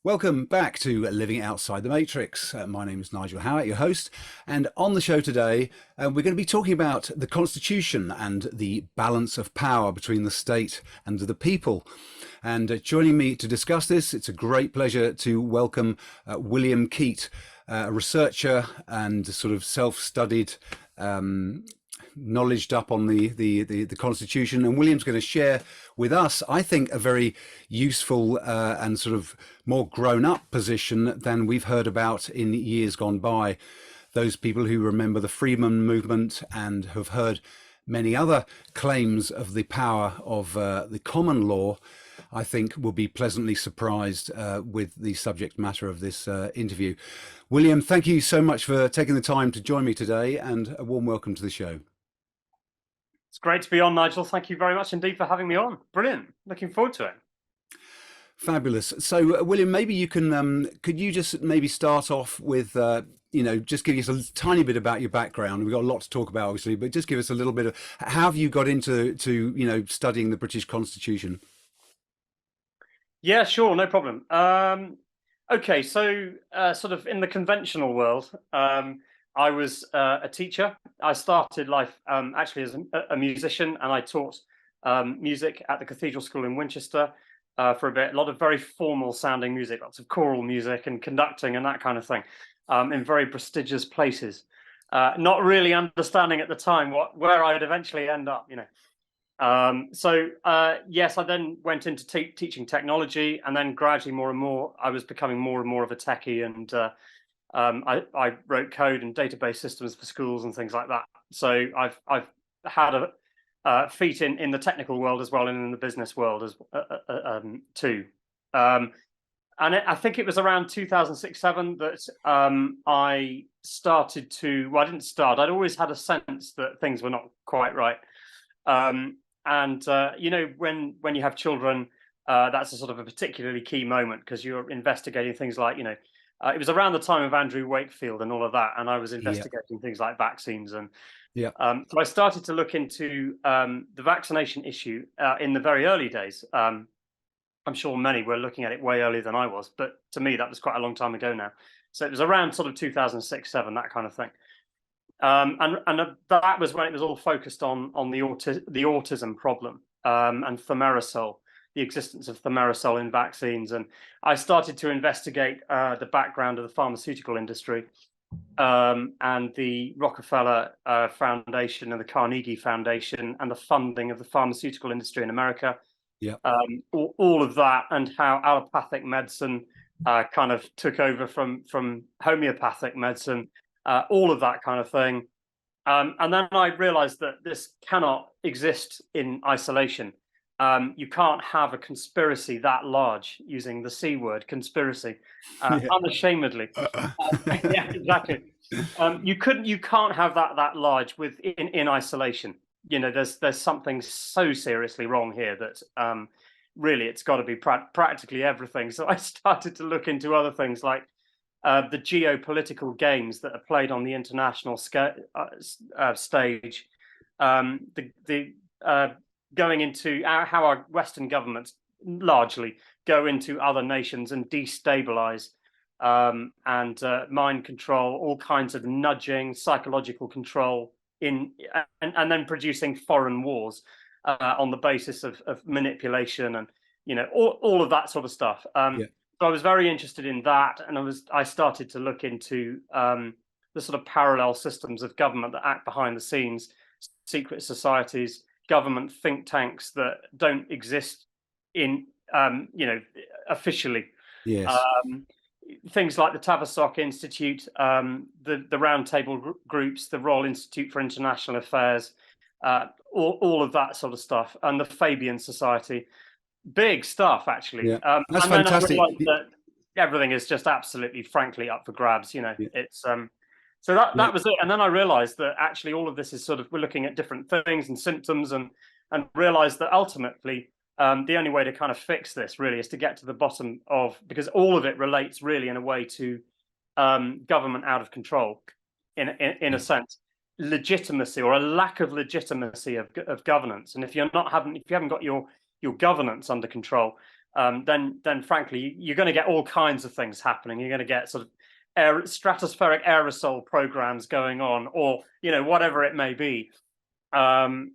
Welcome back to Living Outside the Matrix. My name is Nigel Howard, your host, and on the show today, we're going to be talking about the Constitution and the balance of power between the state and the people. And joining me to discuss this, it's a great pleasure to welcome William Keyte, a researcher and sort of self-studied knowledged up on the Constitution, and William's going to share with us, I think, a very useful and sort of more grown-up position than we've heard about in years gone by. Those people who remember the Freemen movement and have heard many other claims of the power of the common law, I think will be pleasantly surprised with the subject matter of this interview. William, thank you so much for taking the time to join me today, and a warm welcome to the show. It's great to be on, Nigel. Thank you very much indeed for having me on. Brilliant. Looking forward to it. Fabulous. So, William, maybe you can, could you just maybe start off with, just give us a tiny bit about your background. We've got a lot to talk about, obviously, but just give us a little bit of how have you got into studying the British Constitution? Yeah, sure, no problem. Okay, so sort of in the conventional world, I was a teacher. I started life actually as a musician, and I taught music at the Cathedral School in Winchester for a bit. A lot of very formal sounding music, lots of choral music and conducting and that kind of thing in very prestigious places. Not really understanding at the time where I'd eventually end up, Yes, I then went into teaching technology, and then gradually more and more, I was becoming more and more of a techie, and I wrote code and database systems for schools and things like that. So I've had feet in the technical world as well, and in the business world as too. I think it was around 2006-07 that I started to. Well, I didn't start. I'd always had a sense that things were not quite right. When you have children, that's a sort of a particularly key moment, because you're investigating things like, it was around the time of Andrew Wakefield and all of that, and I was investigating things like vaccines, and so I started to look into the vaccination issue in the very early days. I'm sure many were looking at it way earlier than I was, but to me that was quite a long time ago now. So it was around sort of 2006-07, that kind of thing. That was when it was all focused on the autism problem and thimerosal, the existence of thimerosal in vaccines. And I started to investigate the background of the pharmaceutical industry and the Rockefeller Foundation and the Carnegie Foundation and the funding of the pharmaceutical industry in America. All of that, and how allopathic medicine kind of took over from homeopathic medicine. All of that kind of thing. And then I realized that this cannot exist in isolation. You can't have a conspiracy that large, using the C word, conspiracy, unashamedly. Yeah, exactly. You can't have that large in isolation. There's something so seriously wrong here that really it's got to be practically everything. So I started to look into other things like the geopolitical games that are played on the international stage, going into how our Western governments largely go into other nations and destabilize and mind control, all kinds of nudging, psychological control and then producing foreign wars on the basis of manipulation and all of that sort of stuff. So I was very interested in that, and I started to look into the sort of parallel systems of government that act behind the scenes, secret societies, government think tanks that don't exist in officially. Yes. Things like the Tavistock Institute, the Round Table groups, the Royal Institute for International Affairs, all of that sort of stuff, and the Fabian Society. Big stuff, actually. That's fantastic. That everything is just absolutely, frankly, up for grabs. It's so that was it. And then I realized that actually all of this is sort of, we're looking at different things and symptoms, and realized that ultimately the only way to kind of fix this really is to get to the bottom of, because all of it relates really in a way to government out of control, in a sense, legitimacy or a lack of legitimacy of governance. And if you haven't got your governance under control, then frankly, you're going to get all kinds of things happening. You're going to get sort of stratospheric aerosol programs going on, or whatever it may be. And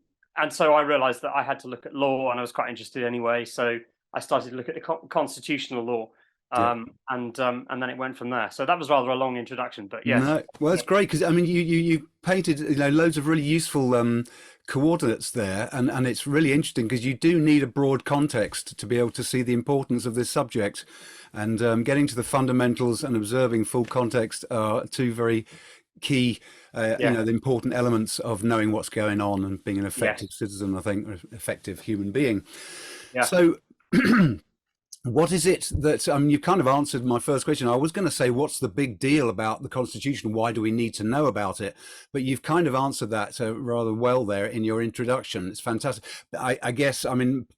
so I realized that I had to look at law, and I was quite interested anyway. So I started to look at the constitutional law, and then it went from there. So that was rather a long introduction, but yes. No, well, that's great, because I mean, you painted loads of really useful coordinates there, and it's really interesting because you do need a broad context to be able to see the importance of this subject, and getting to the fundamentals and observing full context are two very key, the important elements of knowing what's going on and being an effective citizen, I think, or effective human being. Yeah. So. What is it that, you kind of answered my first question. I was going to say, what's the big deal about the Constitution? Why do we need to know about it? But you've kind of answered that rather well there in your introduction. It's fantastic. I guess,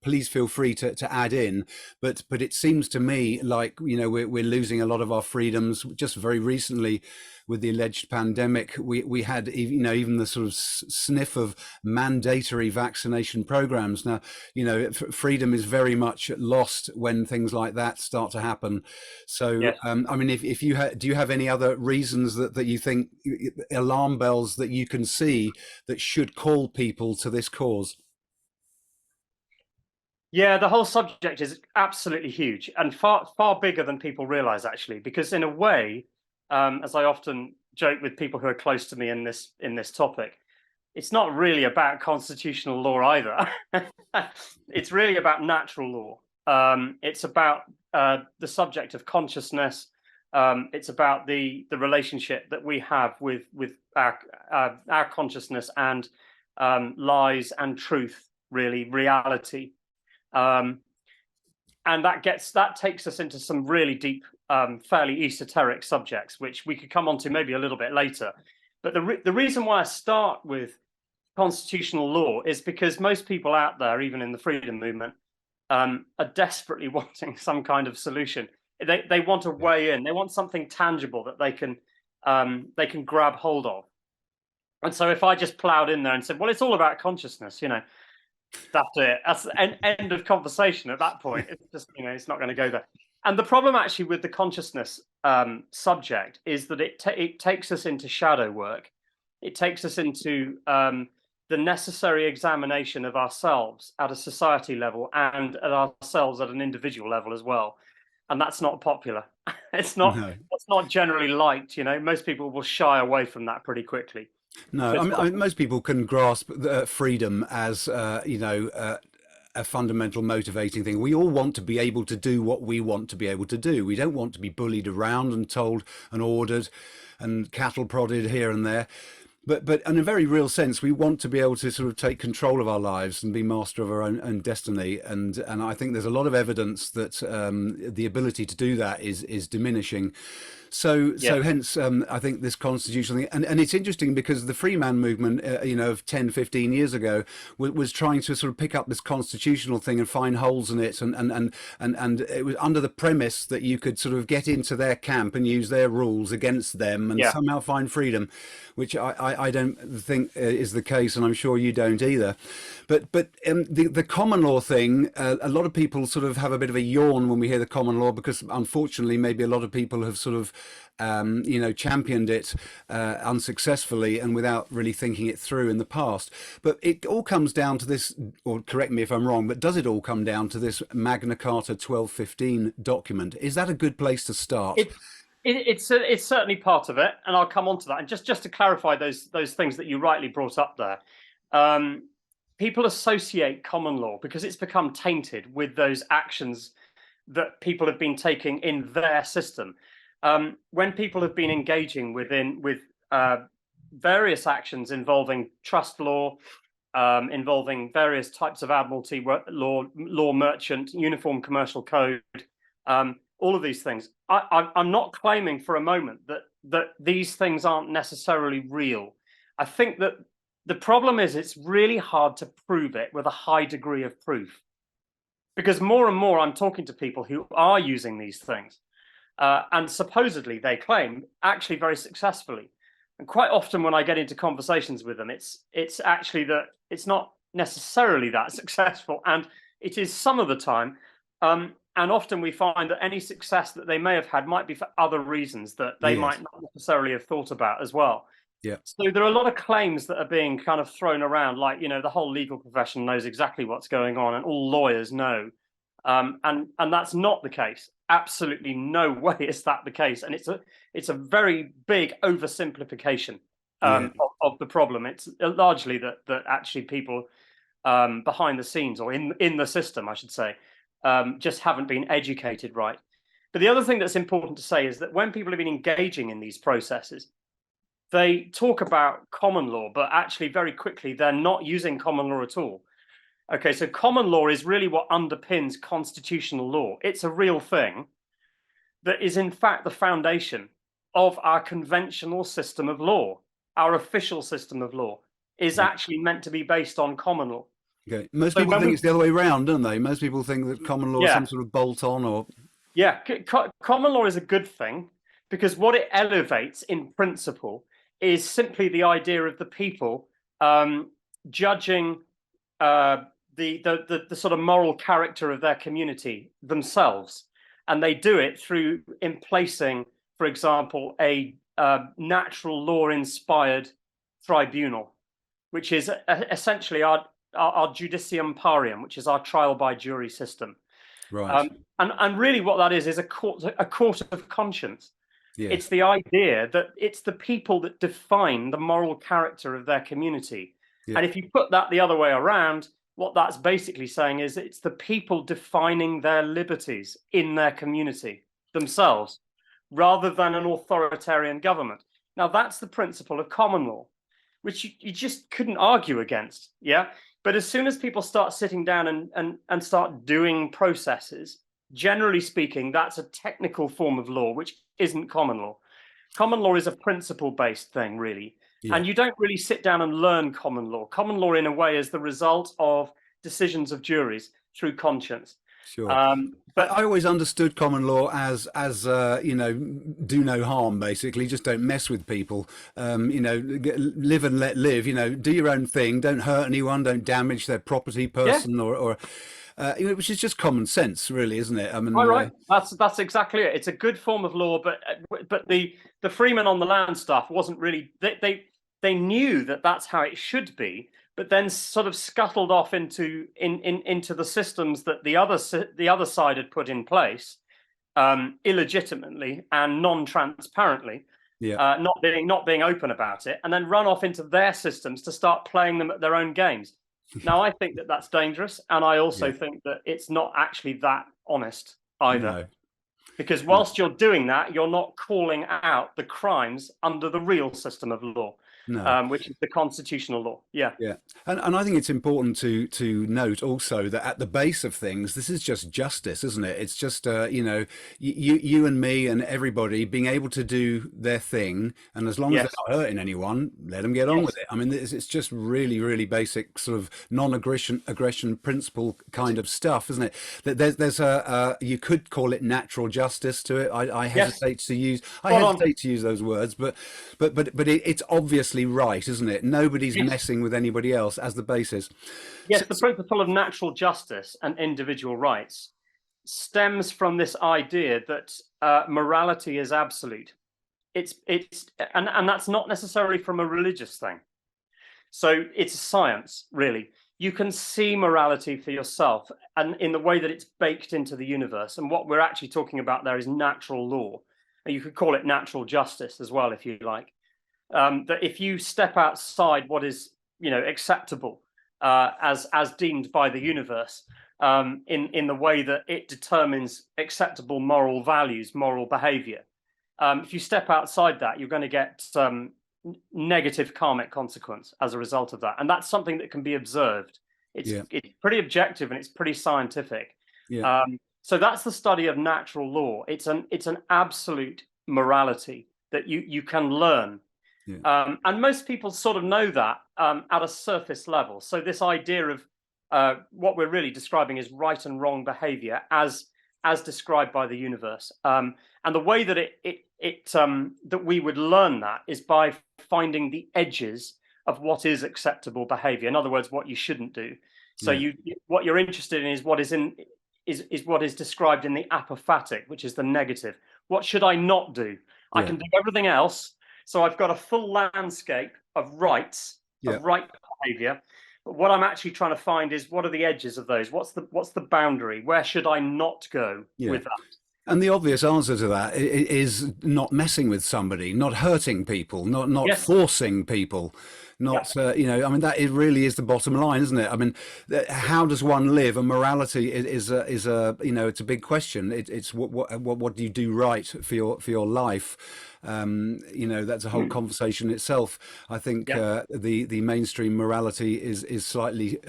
please feel free to add in, but it seems to me like, we're losing a lot of our freedoms. Just very recently, with the alleged pandemic, we had even the sort of sniff of mandatory vaccination programs. Now, freedom is very much lost when things like that start to happen. So, yes. If you do you have any other reasons that you think, alarm bells that you can see that should call people to this cause? Yeah, the whole subject is absolutely huge and far bigger than people realize, actually, because in a way, as I often joke with people who are close to me in this topic, it's not really about constitutional law either. It's really about natural law. It's about the subject of consciousness. It's about the relationship that we have with our consciousness and lies and truth, really, reality. And that takes us into some really deep, fairly esoteric subjects, which we could come on to maybe a little bit later. But the reason why I start with constitutional law is because most people out there, even in the freedom movement, are desperately wanting some kind of solution. They want a way in. They want something tangible that they can grab hold of. And so if I just plowed in there and said, well, it's all about consciousness, that's it. That's the end of conversation at that point. It's just, it's not going to go there. And the problem actually with the consciousness subject is that it takes us into shadow work. It takes us into the necessary examination of ourselves at a society level and at ourselves at an individual level as well. And that's not popular. It's not generally liked. Most people will shy away from that pretty quickly. No, most people can grasp freedom as a fundamental motivating thing. We all want to be able to do what we want to be able to do. We don't want to be bullied around and told and ordered and cattle prodded here and there. But in a very real sense, we want to be able to sort of take control of our lives and be master of our own destiny. And I think there's a lot of evidence that the ability to do that is diminishing. So hence, I think this constitutional thing, and it's interesting because the Freeman movement, of 10, 15 years ago was trying to sort of pick up this constitutional thing and find holes in it. And it was under the premise that you could sort of get into their camp and use their rules against them and somehow find freedom, which I don't think is the case. And I'm sure you don't either. But the common law thing, a lot of people sort of have a bit of a yawn when we hear the common law, because unfortunately, maybe a lot of people have sort of championed it unsuccessfully and without really thinking it through in the past. But it all comes down to this, or correct me if I'm wrong, but does it all come down to this Magna Carta 1215 document? Is that a good place to start? It's certainly part of it, and I'll come on to that. And just to clarify those things that you rightly brought up there, people associate common law because it's become tainted with those actions that people have been taking in their system. When people have been engaging with various actions involving trust law, involving various types of admiralty law merchant, uniform commercial code, all of these things, I'm not claiming for a moment that these things aren't necessarily real. I think that the problem is it's really hard to prove it with a high degree of proof, because more and more I'm talking to people who are using these things. And supposedly they claim actually very successfully. And quite often when I get into conversations with them, it's actually that it's not necessarily that successful. And it is some of the time and often we find that any success that they may have had might be for other reasons that they Yes. might not necessarily have thought about as well. Yeah. So there are a lot of claims that are being kind of thrown around, like, the whole legal profession knows exactly what's going on and all lawyers know. And that's not the case. Absolutely no way is that the case. And it's a very big oversimplification of the problem. It's largely that actually people behind the scenes, or in the system, I should say, just haven't been educated right. But the other thing that's important to say is that when people have been engaging in these processes, they talk about common law, but actually very quickly they're not using common law at all. Okay, so common law is really what underpins constitutional law. It's a real thing that is in fact the foundation of our conventional system of law. Our official system of law is actually meant to be based on common law. Okay. Most So people think it's the other way around, don't they? Most people think that common law is some sort of bolt on, or yeah, common law is a good thing because what it elevates in principle is simply the idea of the people judging the sort of moral character of their community themselves, and they do it through emplacing, for example, a natural law inspired tribunal, which is essentially our judicium parium, which is our trial by jury system. right? And really what that is a court of conscience. Yes. It's the idea that it's the people that define the moral character of their community. Yeah. And if you put that the other way around, what that's basically saying is it's the people defining their liberties in their community themselves, rather than an authoritarian government. Now, that's the principle of common law, which you just couldn't argue against. Yeah. But as soon as people start sitting down and start doing processes, generally speaking, that's a technical form of law, which isn't common law. Common law is a principle-based thing, really. Yeah. And you don't really sit down and learn common law. Common law, in a way, is the result of decisions of juries through conscience. Sure. But I always understood common law as do no harm, basically. Just don't mess with people. Live and let live. Do your own thing. Don't hurt anyone. Don't damage their property, person, or which is just common sense, really, isn't it? I mean, right. That's exactly it. It's a good form of law, but the freemen on the land stuff wasn't really. They knew that that's how it should be, but then sort of scuttled off into the systems that the other side had put in place illegitimately and non-transparently, not being open about it, and then run off into their systems to start playing them at their own games. Now, I think that that's dangerous, and I also think that it's not actually that honest either. No. Because whilst you're doing that, you're not calling out the crimes under the real system of law. No. Which is the constitutional law. Yeah. Yeah. And I think it's important to note also that at the base of things, this is just justice, isn't it? It's just, you and me and everybody being able to do their thing. And as long as they're not hurting anyone, let them get on with it. I mean, it's just really, really basic sort of non-aggression principle kind of stuff, isn't it? There's you could call it natural justice to it. I hesitate to use those words, but it's obviously right, isn't it? Nobody's messing with anybody else as the basis. Yes, the principle of natural justice and individual rights stems from this idea that morality is absolute. And that's not necessarily from a religious thing. So it's a science, really. You can see morality for yourself, and in the way that it's baked into the universe. And what we're actually talking about there is natural law. And you could call it natural justice as well, if you like. That if you step outside what is, acceptable as deemed by the universe, in the way that it determines acceptable moral values, moral behavior, if you step outside that, you're going to get negative karmic consequence as a result of that, and that's something that can be observed. It's pretty objective and it's pretty scientific. So that's the study of natural law. It's an absolute morality that you can learn. And most people sort of know that at a surface level. So this idea of what we're really describing is right and wrong behavior as described by the universe. And the way that that we would learn that is by finding the edges of what is acceptable behavior. In other words, what you shouldn't do. So what you're interested in is what is is what is described in the apophatic, which is the negative. What should I not do? I can do everything else. So I've got a full landscape of rights, of right behavior. But what I'm actually trying to find is, what are the edges of those? What's the boundary? Where should I not go with that? And the obvious answer to that is not messing with somebody, not hurting people, not forcing people, not you know. I mean, that it really is the bottom line, isn't it? I mean, how does one live? And morality is a you know, it's a big question. It's what do you do right for your life? You know, that's a whole conversation itself. I think the mainstream morality is slightly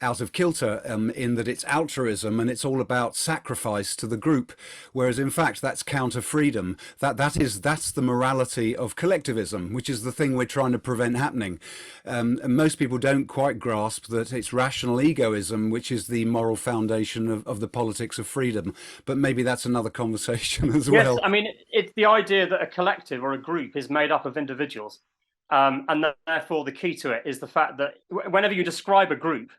out of kilter in that it's altruism and it's all about sacrifice to the group, whereas in fact that's counter freedom. That's the morality of collectivism, which is the thing we're trying to prevent happening. And most people don't quite grasp that it's rational egoism which is the moral foundation of the politics of freedom. But maybe that's another conversation as well. Yes, I mean, it's the idea that a collective or a group is made up of individuals. And therefore the key to it is the fact that whenever you describe a group,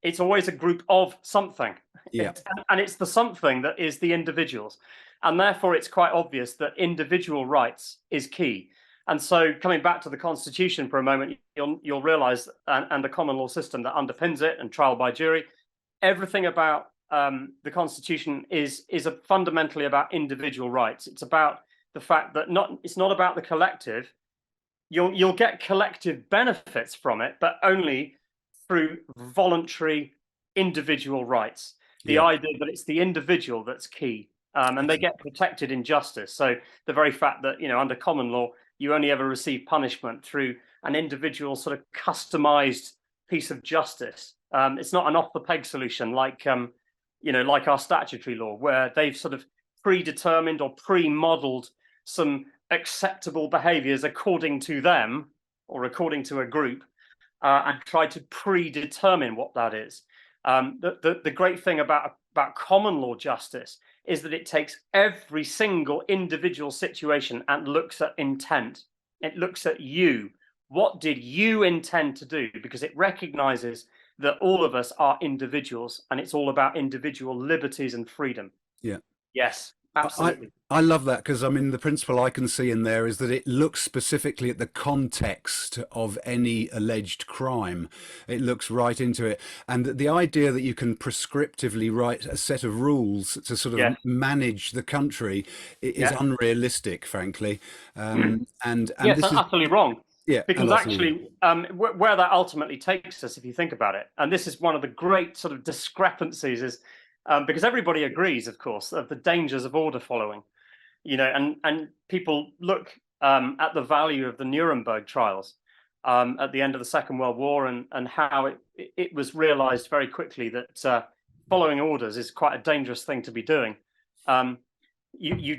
it's always a group of something. And it's the something that is the individuals. And therefore it's quite obvious that individual rights is key. And so coming back to the Constitution for a moment, you'll realize, and the common law system that underpins it and trial by jury, everything about the Constitution is fundamentally about individual rights. It's about the fact that it's not about the collective. You'll get collective benefits from it, but only through voluntary individual rights. The idea that it's the individual that's key, and they get protected in justice. So the very fact that, you know, under common law, you only ever receive punishment through an individual sort of customized piece of justice. It's not an off-the-peg solution like you know, like our statutory law, where they've sort of predetermined or pre-modeled some acceptable behaviors according to them or according to a group, and try to predetermine what that is. The great thing about common law justice is that it takes every single individual situation and looks at intent. It looks at you. What did you intend to do? Because it recognizes that all of us are individuals, and it's all about individual liberties and freedom. Yes, absolutely. I love that, because I mean the principle I can see in there is that it looks specifically at the context of any alleged crime. It looks right into it, and the idea that you can prescriptively write a set of rules to sort of manage the country is unrealistic, frankly. And yes, this is utterly wrong. Because actually, where that ultimately takes us, if you think about it, and this is one of the great sort of discrepancies, is because everybody agrees, of course, of the dangers of order following, you know, and people look at the value of the Nuremberg trials at the end of the Second World War, and how it was realized very quickly that following orders is quite a dangerous thing to be doing. You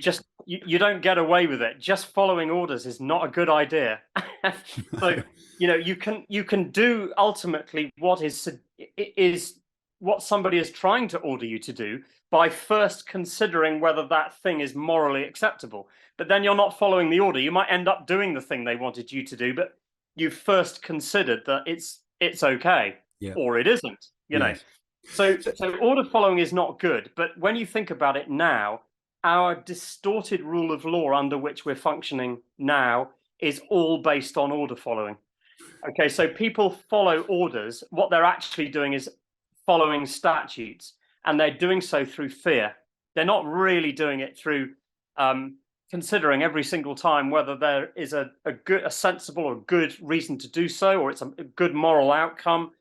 don't get away with it. Just following orders is not a good idea. So, you know, you can do ultimately what what somebody is trying to order you to do by first considering whether that thing is morally acceptable. But then you're not following the order. You might end up doing the thing they wanted you to do, but you first considered that it's okay, or it isn't. You know, so order following is not good. But when you think about it now, our distorted rule of law under which we're functioning now is all based on order following. Okay, so people follow orders. What they're actually doing is following statutes, and they're doing so through fear. They're not really doing it through considering every single time whether there is a sensible or good reason to do so, or it's a good moral outcome.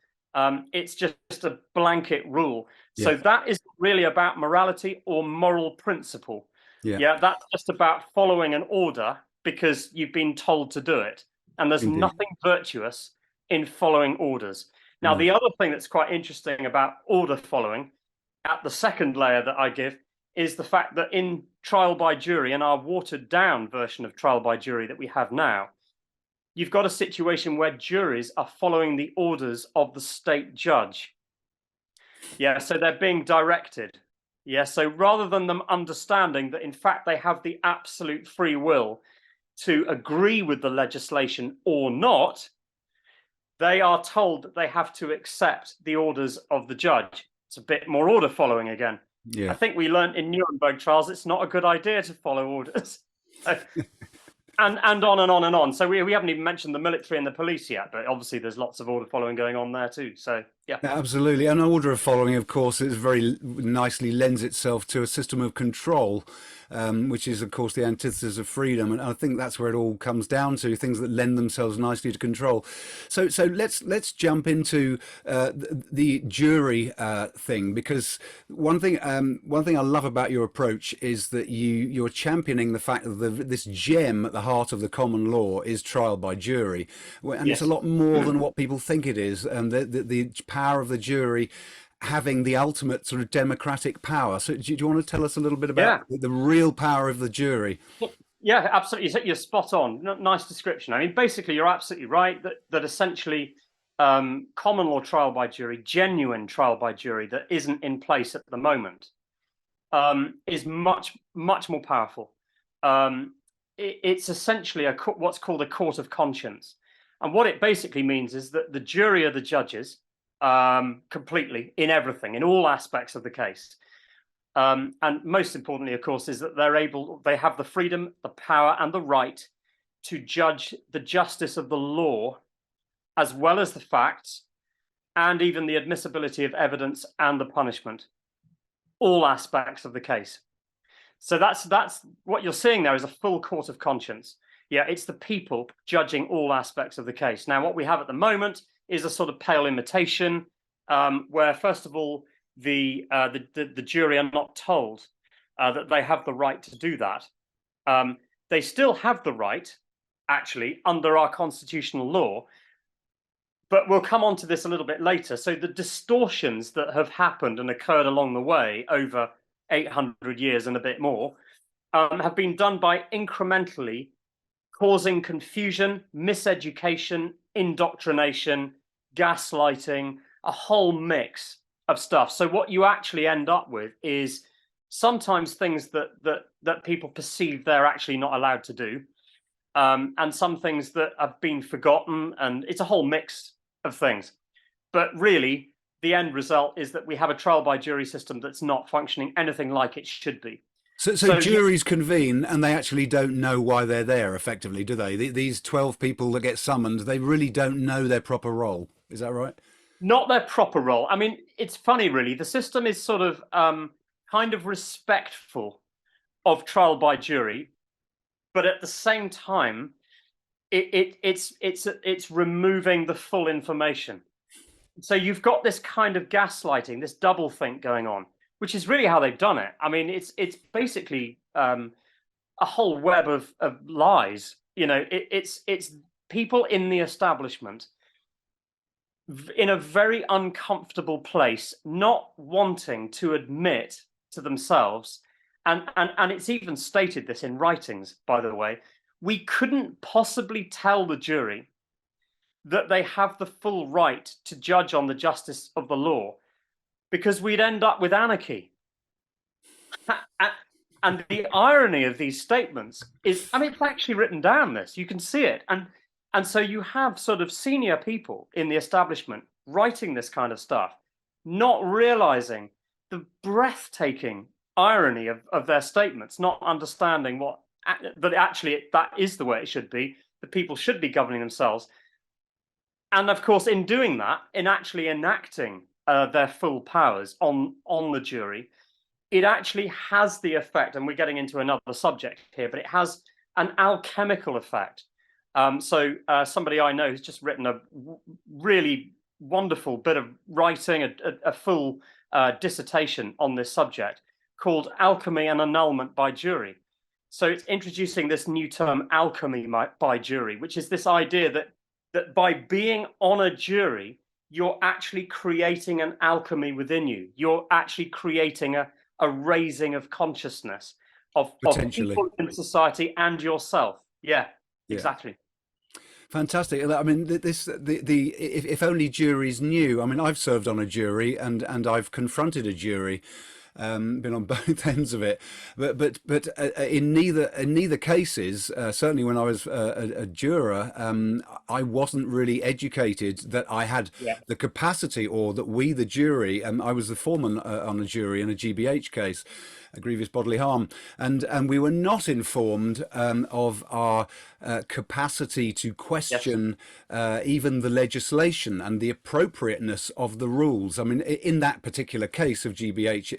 It's just a blanket rule. So that is really about morality or moral principle. That's just about following an order because you've been told to do it. And there's nothing virtuous in following orders. Now, the other thing that's quite interesting about order following, at the second layer that I give, is the fact that in trial by jury, in our watered down version of trial by jury that we have now, you've got a situation where juries are following the orders of the state judge. So they're being directed. So rather than them understanding that in fact they have the absolute free will to agree with the legislation or not, they are told that they have to accept the orders of the judge. It's a bit more order following again. I Yeah. think we learned in Nuremberg trials it's not a good idea to follow orders. And on and on and on. So we haven't even mentioned the military and the police yet, but obviously there's lots of order following going on there too. So yeah. Absolutely. An order of following, of course, is very nicely lends itself to a system of control, which is, of course, the antithesis of freedom. And I think that's where it all comes down to, things that lend themselves nicely to control. So let's jump into the jury thing, because one thing I love about your approach is that you're championing the fact that this gem at the heart of the common law is trial by jury, and it's a Yes. lot more than what people think it is. And the power of the jury having the ultimate sort of democratic power. So do you want to tell us a little bit about Yeah. the real power of the jury? Yeah, absolutely. You're spot on. Nice description. I mean, basically, you're absolutely right that essentially common law trial by jury, genuine trial by jury that isn't in place at the moment, is much more powerful. It's essentially what's called a court of conscience, and what it basically means is that the jury are the judges completely in everything, in all aspects of the case. And most importantly, of course, is that they have the freedom, the power, and the right to judge the justice of the law, as well as the facts, and even the admissibility of evidence and the punishment, all aspects of the case. So that's what you're seeing there is a full court of conscience. Yeah, it's the people judging all aspects of the case. Now, what we have at the moment is a sort of pale imitation, where first of all, the jury are not told that they have the right to do that. They still have the right, actually, under our constitutional law, but we'll come on to this a little bit later. So the distortions that have happened and occurred along the way over 800 years and a bit more have been done by incrementally causing confusion, miseducation, indoctrination, gaslighting, a whole mix of stuff. So what you actually end up with is sometimes things that people perceive they're actually not allowed to do, and some things that have been forgotten, and it's a whole mix of things. But really, the end result is that we have a trial by jury system that's not functioning anything like it should be. So juries convene and they actually don't know why they're there, effectively, do they? These 12 people that get summoned, they really don't know their proper role. Is that right? Not their proper role. I mean, it's funny, really. The system is sort of kind of respectful of trial by jury, but at the same time, it's removing the full information. So you've got this kind of gaslighting, this doublethink going on, which is really how they've done it. I mean, it's basically a whole web of lies. You know, it's people in the establishment in a very uncomfortable place, not wanting to admit to themselves, and it's even stated this in writings, by the way. We couldn't possibly tell the jury that they have the full right to judge on the justice of the law, because we'd end up with anarchy. And the irony of these statements is, I mean, it's actually written down this, you can see it. And so you have sort of senior people in the establishment writing this kind of stuff, not realizing the breathtaking irony of their statements, not understanding that actually that is the way it should be. The people should be governing themselves. And of course, in doing that, in actually enacting their full powers on the jury, it actually has the effect, and we're getting into another subject here, but it has an alchemical effect. So somebody I know has just written a really wonderful bit of writing, a full dissertation on this subject called Alchemy and Annulment by Jury. So it's introducing this new term, alchemy by jury, which is this idea that by being on a jury, you're actually creating an alchemy within you. You're actually creating a raising of consciousness of people in society and yourself. Yeah, exactly. Fantastic. I mean, if only juries knew. I mean, I've served on a jury and I've confronted a jury, been on both ends of it. But in neither cases, certainly when I was a juror, I wasn't really educated that I had Yeah. the capacity, or that we, the jury, I was the foreman on a jury in a GBH case, a grievous bodily harm, and we were not informed of our capacity to Yes. question even the legislation and the appropriateness of the rules. I mean, in that particular case of GBH,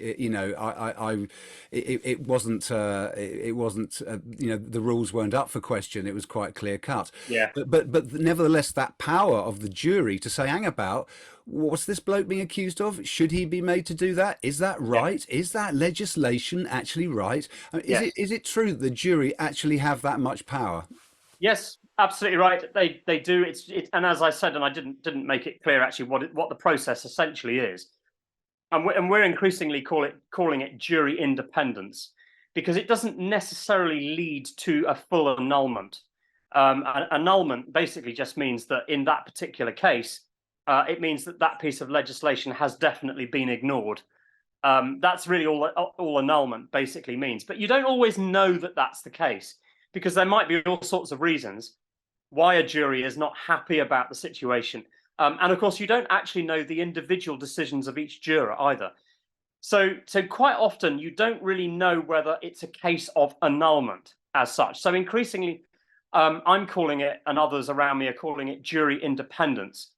it wasn't the rules weren't up for question. It was quite clear cut. Yeah. But nevertheless, that power of the jury to say, hang about, what's this bloke being accused of? Should he be made to do that? Is that Yeah. right? Is that legislation actually right? I mean, Yes. is it true that the jury actually have that much power? Yes, absolutely right. They do. And as I said, and I didn't make it clear actually what the process essentially is, and we're increasingly calling it jury independence, because it doesn't necessarily lead to a full annulment. An annulment basically just means that in that particular case, it means that that piece of legislation has definitely been ignored. That's really all annulment basically means. But you don't always know that that's the case, because there might be all sorts of reasons why a jury is not happy about the situation. And of course, you don't actually know the individual decisions of each juror either. So quite often, you don't really know whether it's a case of annulment as such. So increasingly, I'm calling it, and others around me are calling it, jury independence,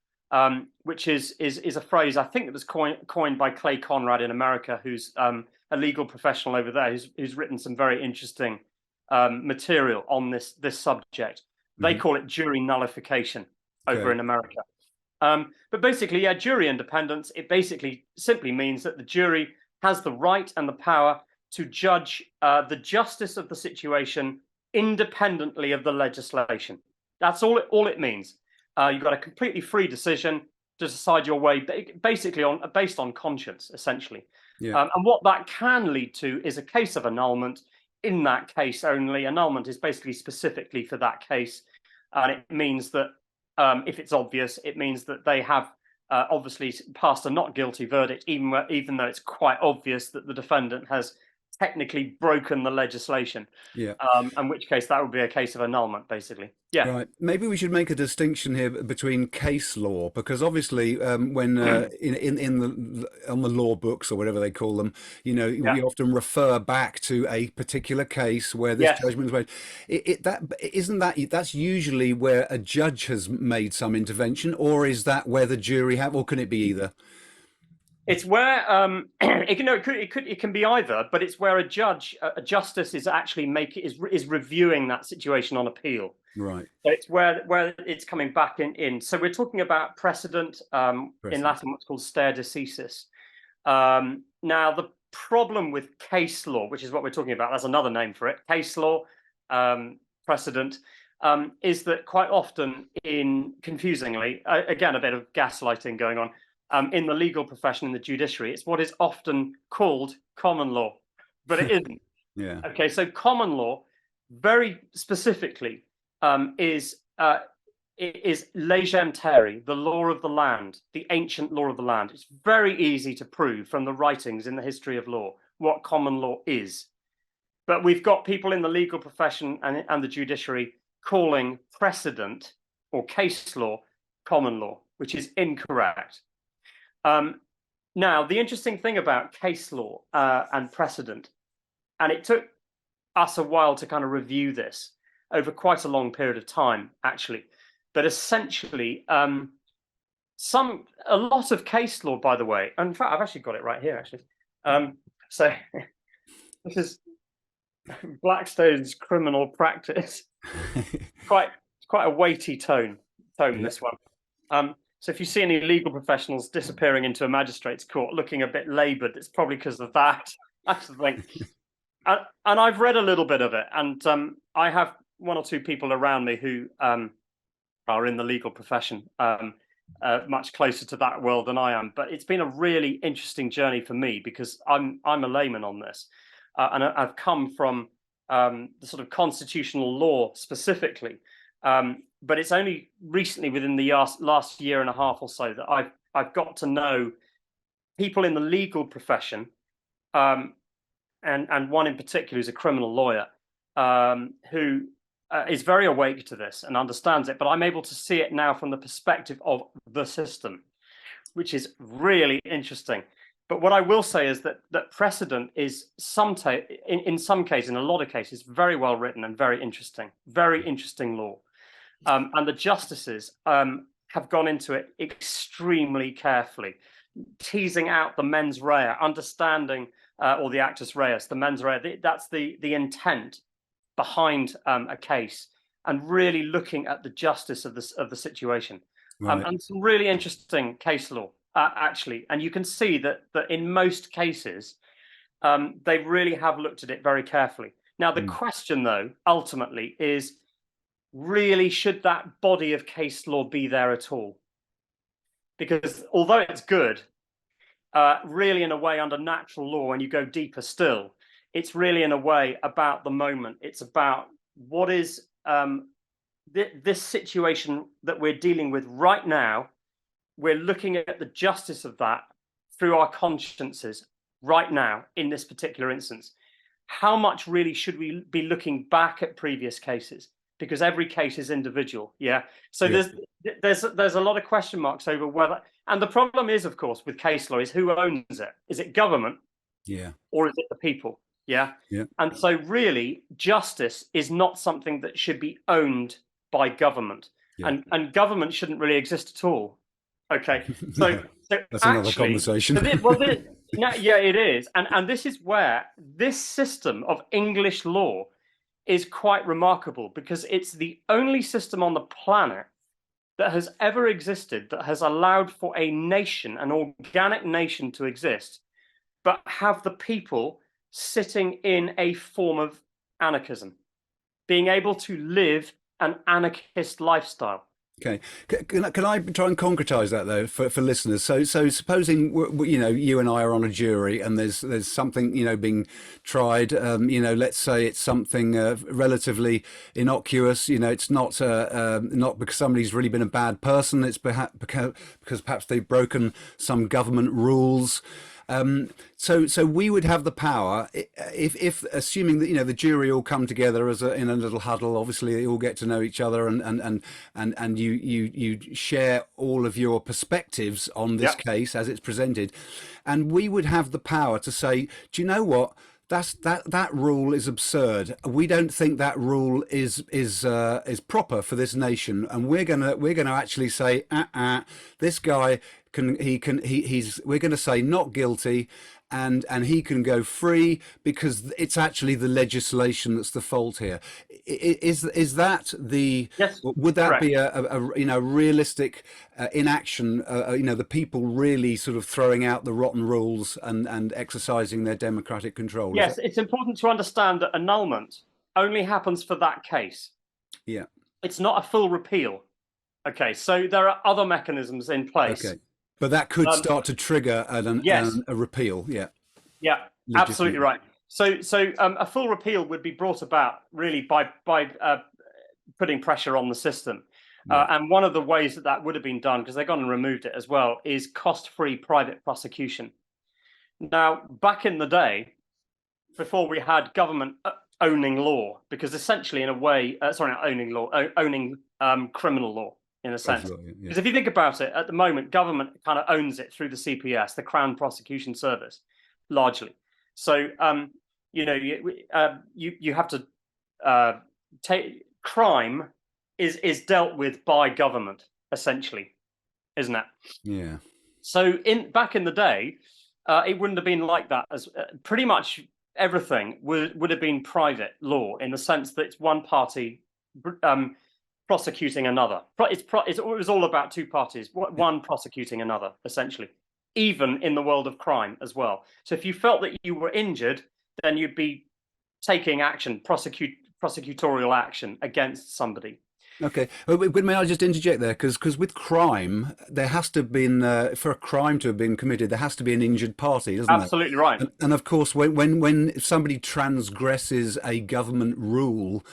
which is a phrase I think that was coined by Clay Conrad in America, who's a legal professional over there, who's written some very interesting material on this subject. They Mm-hmm. call it jury nullification over Okay. in America. But basically, yeah, jury independence, it basically simply means that the jury has the right and the power to judge the justice of the situation independently of the legislation. That's all it means. You've got a completely free decision to decide your way, basically based on conscience, essentially. Yeah. And what that can lead to is a case of annulment. In that case only, annulment is basically specifically for that case, and it means that if it's obvious, it means that they have obviously passed a not guilty verdict, even though it's quite obvious that the defendant has technically broken the legislation. Yeah. In which case that would be a case of annulment, basically. Yeah. Right. Maybe we should make a distinction here between case law, because obviously, when in the on the law books or whatever they call them, Yeah. we often refer back to a particular case where this Yes. judgment was made. That's usually where a judge has made some intervention, or is that where the jury have, or can it be either? It's where it can be either, but it's where a justice is actually is reviewing that situation on appeal. Right. So it's where it's coming back in. So we're talking about precedent, in Latin what's called stare decisis. Now the problem with case law, which is what we're talking about, that's another name for it, case law, precedent, is that quite often, confusingly, again, a bit of gaslighting going on, in the legal profession, in the judiciary, it's what is often called common law, but it isn't. Yeah. Okay, so common law, very specifically, is legem terrae, the law of the land, the ancient law of the land. It's very easy to prove from the writings in the history of law what common law is. But we've got people in the legal profession and the judiciary calling precedent or case law common law, which is incorrect. Now, the interesting thing about case law and precedent, and it took us a while to kind of review this over quite a long period of time, actually. But essentially, a lot of case law, by the way, and in fact, I've actually got it right here, actually. So this is Blackstone's criminal practice. quite a weighty tone, this one. So if you see any legal professionals disappearing into a magistrate's court looking a bit laboured, it's probably because of that. That's the thing. And I've read a little bit of it, and I have one or two people around me who are in the legal profession, much closer to that world than I am. But it's been a really interesting journey for me, because I'm a layman on this, and I've come from the sort of constitutional law specifically. But it's only recently, within the last year and a half or so, that I've got to know people in the legal profession and one in particular who's a criminal lawyer, who is very awake to this and understands it. But I'm able to see it now from the perspective of the system, which is really interesting. But what I will say is that Precedent is in some cases, in a lot of cases, very well written and very interesting law. And the justices have gone into it extremely carefully, teasing out the mens rea, understanding, or the actus reus, the mens rea, that's the intent behind a case, and really looking at the justice of the situation. Right. And some really interesting case law, actually. And you can see that in most cases, they really have looked at it very carefully. Now, the question, though, ultimately is, really, should that body of case law be there at all? Because although it's good, really in a way under natural law, and you go deeper still, it's really in a way about the moment. It's about what is this situation that we're dealing with right now. We're looking at the justice of that through our consciences right now in this particular instance. How much really should we be looking back at previous cases? Because every case is individual. Yeah. So there's a lot of question marks over whether, and the problem is, of course, with case law is who owns it? Is it government? Yeah. Or is it the people? Yeah. Yeah. And so really justice is not something that should be owned by government. Yeah. And government shouldn't really exist at all. Okay. So that's another conversation. Yeah, it is. And this is where this system of English law is quite remarkable, because it's the only system on the planet that has ever existed that has allowed for a nation, an organic nation, to exist, but have the people sitting in a form of anarchism, being able to live an anarchist lifestyle. Okay, can I try and concretize that though for listeners? So supposing you and I are on a jury and there's something being tried. Let's say it's something relatively innocuous. It's not because somebody's really been a bad person. It's because perhaps they've broken some government rules. So we would have the power if assuming that the jury all come together in a little huddle. Obviously, they all get to know each other, and you share all of your perspectives on this case as it's presented, and we would have the power to say, do you know what? That rule is absurd. We don't think that rule is proper for this nation, and we're gonna actually say, this guy we're going to say not guilty, and he can go free because it's actually the legislation that's the fault here. Is that the? Yes, would that correct. Be a realistic inaction? The people really sort of throwing out the rotten rules and exercising their democratic control. Yes, it's important to understand that annulment only happens for that case. Yeah, it's not a full repeal. Okay, so there are other mechanisms in place. Okay. But that could start to trigger a repeal, Yeah, absolutely right. So a full repeal would be brought about really by putting pressure on the system. And one of the ways that would have been done, because they've gone and removed it as well, is cost-free private prosecution. Now, back in the day, before we had government owning law, because essentially in a way, not owning law, owning criminal law, in a sense. Because if you think about it, at the moment, government kind of owns it through the CPS, the Crown Prosecution Service, largely. So, you have to take crime is dealt with by government, essentially, isn't it? Yeah. So back in the day, it wouldn't have been like that. As pretty much everything would have been private law, in the sense that it's one party prosecuting another. It was all about two parties, one prosecuting another, essentially, even in the world of crime as well. So if you felt that you were injured, then you'd be taking action, prosecutorial action against somebody. Okay, may I just interject there? Because with crime, there has to have been, for a crime to have been committed, there has to be an injured party, doesn't there? Absolutely right. And of course, when somebody transgresses a government rule,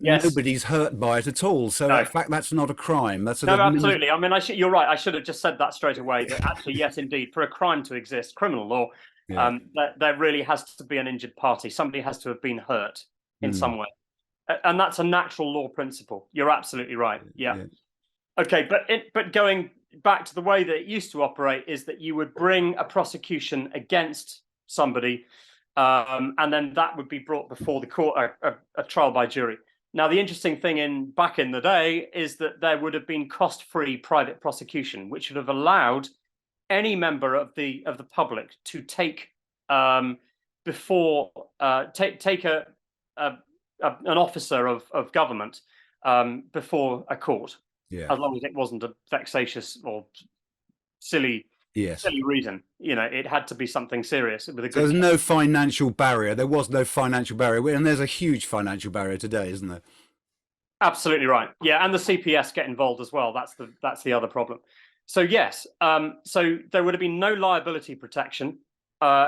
nobody's hurt by it at all. So in fact, that's not a crime. That's absolutely. I mean, you're right. I should have just said that straight away. That actually, yes, indeed, for a crime to exist, criminal law, Yeah. There really has to be an injured party. Somebody has to have been hurt in Mm. some way. And that's a natural law principle. You're absolutely right. Yeah. Yeah. Okay, but going back to the way that it used to operate is that you would bring a prosecution against somebody, and then that would be brought before the court, a trial by jury. Now, the interesting thing back in the day is that there would have been cost-free private prosecution, which would have allowed any member of the public to take take an officer of government before a court, Yeah. as long as it wasn't a vexatious or silly Yes. reason. You know, it had to be something serious with a So good there's no financial barrier. There was no financial barrier, and there's a huge financial barrier today, isn't there? Absolutely right. Yeah, and the CPS get involved as well. That's the other problem. So yes, so there would have been no liability protection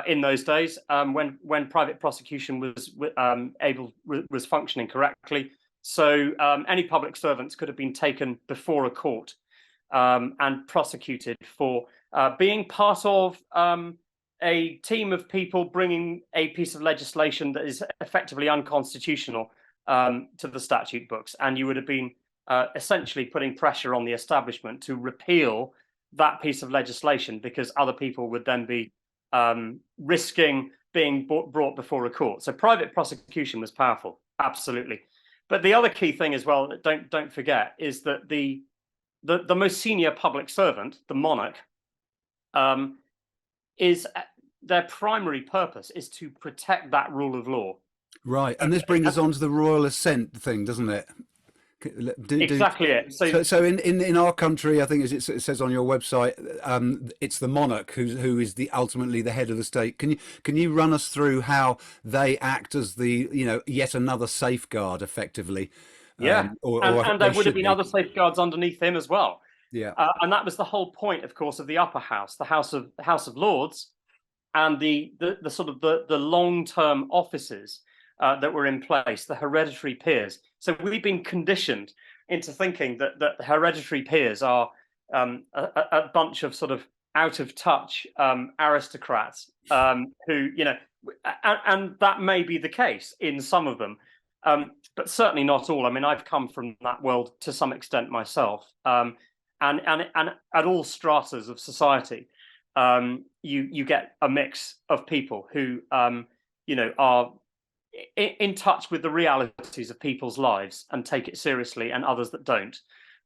in those days when private prosecution was functioning correctly. So any public servants could have been taken before a court and prosecuted for being part of a team of people bringing a piece of legislation that is effectively unconstitutional to the statute books, and you would have been essentially putting pressure on the establishment to repeal that piece of legislation, because other people would then be risking being brought before a court. So private prosecution was powerful, absolutely. But the other key thing as well, don't forget, is that the most senior public servant, the monarch, is their primary purpose is to protect that rule of law. Right, and this brings us on to the royal assent thing, doesn't it? Exactly it. So in our country, I think as it says on your website, it's the monarch who is ultimately the head of the state. Can you run us through how they act as the yet another safeguard, effectively? Yeah, and there would have been other safeguards underneath him as well. Yeah, and that was the whole point, of course, of the upper house, the House of Lords, and the sort of the long-term offices that were in place, the hereditary peers. So we've been conditioned into thinking that the hereditary peers are a bunch of sort of out of touch aristocrats who, and that may be the case in some of them, but certainly not all. I mean, I've come from that world to some extent myself, and at all stratas of society, you get a mix of people who are in touch with the realities of people's lives and take it seriously, and others that don't.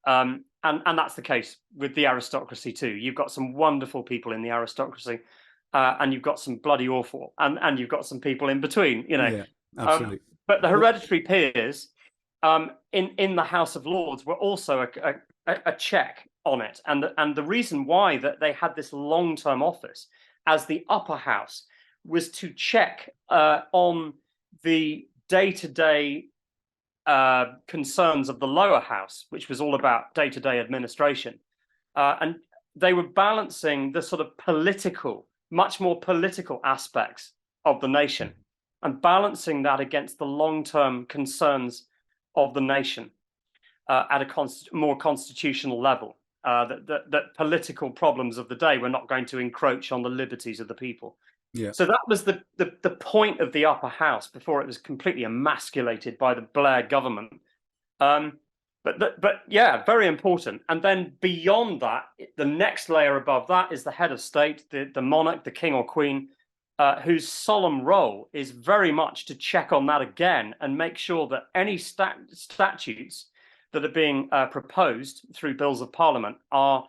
And that's the case with the aristocracy too. You've got some wonderful people in the aristocracy, and you've got some bloody awful, and you've got some people in between. Yeah, absolutely. But the hereditary peers in the House of Lords were also a check on it, and the reason why that they had this long-term office as the upper house was to check on the day-to-day concerns of the lower house, which was all about day-to-day administration, and they were balancing the sort of much more political aspects of the nation, and balancing that against the long-term concerns of the nation at a more constitutional level. That political problems of the day were not going to encroach on the liberties of the people. Yeah. So that was the point of the upper house before it was completely emasculated by the Blair government. But yeah, very important. And then beyond that, the next layer above that is the head of state, the monarch, the king or queen, whose solemn role is very much to check on that again and make sure that any statutes that are being proposed through bills of parliament are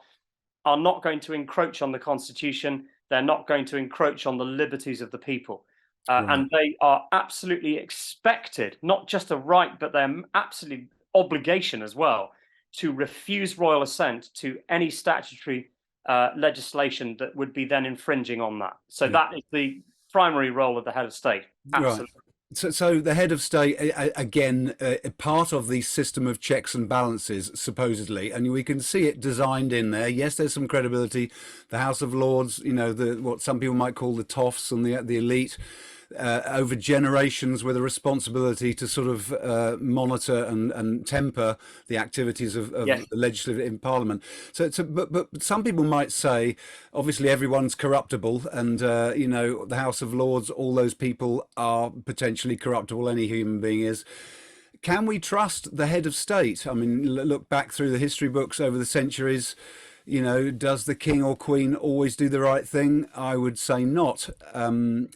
not going to encroach on the constitution. They're not going to encroach on the liberties of the people. Right. And they are absolutely expected, not just a right, but they're absolutely obligation as well, to refuse royal assent to any statutory legislation that would be then infringing on that. So that is the primary role of the head of state. Absolutely. Right. So the head of state, again, part of the system of checks and balances, supposedly, and we can see it designed in there. Yes, there's some credibility. The House of Lords, what some people might call the toffs and the elite. over generations with a responsibility to sort of monitor and temper the activities of Yes. the legislative in Parliament. But some people might say, obviously everyone's corruptible, and you know, the House of Lords, all those people are potentially corruptible. Any human being is. Can we trust the head of state? I mean, look back through the history books over the centuries. You know, does the king or queen always do the right thing? I would say not. And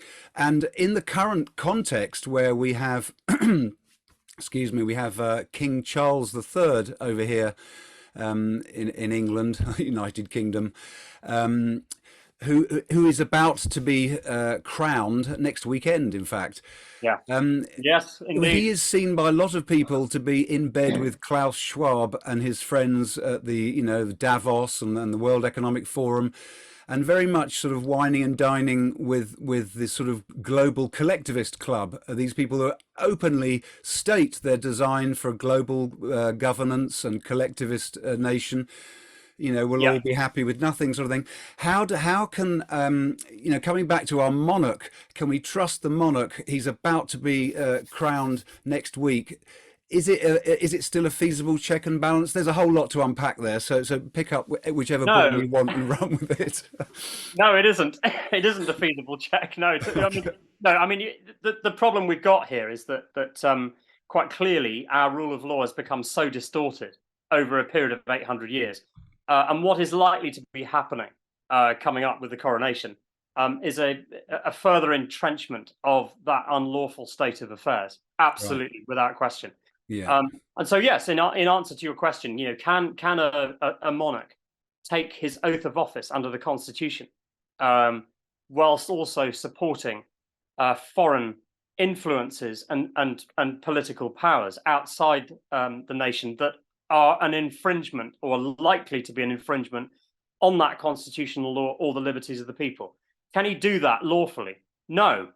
in the current context where we have, excuse me, we have King Charles III over here in England, United Kingdom, who is about to be crowned next weekend, in fact. Yeah. Yes, indeed. He is seen by a lot of people to be in bed with Klaus Schwab and his friends at the, you know, Davos and the World Economic Forum, and very much sort of wining and dining with this sort of global collectivist club. These people who openly state their design for a global governance and collectivist nation. You know, we'll all be happy with nothing, sort of thing. How can you know, coming back to our monarch, can we trust the monarch? He's about to be crowned next week. Is it still a feasible check and balance? There's a whole lot to unpack there. So pick up whichever ball you want and run with it. No, it isn't. It isn't a feasible check. No, I mean, the problem we've got here is that quite clearly our rule of law has become so distorted over a period of 800 years. And what is likely to be happening coming up with the coronation is a further entrenchment of that unlawful state of affairs. Absolutely, right. Without question. Yeah. And so, yes, in answer to your question, you know, can a monarch take his oath of office under the Constitution, whilst also supporting foreign influences and political powers outside the nation that are an infringement or likely to be an infringement on that constitutional law or the liberties of the people? Can he do that lawfully? No,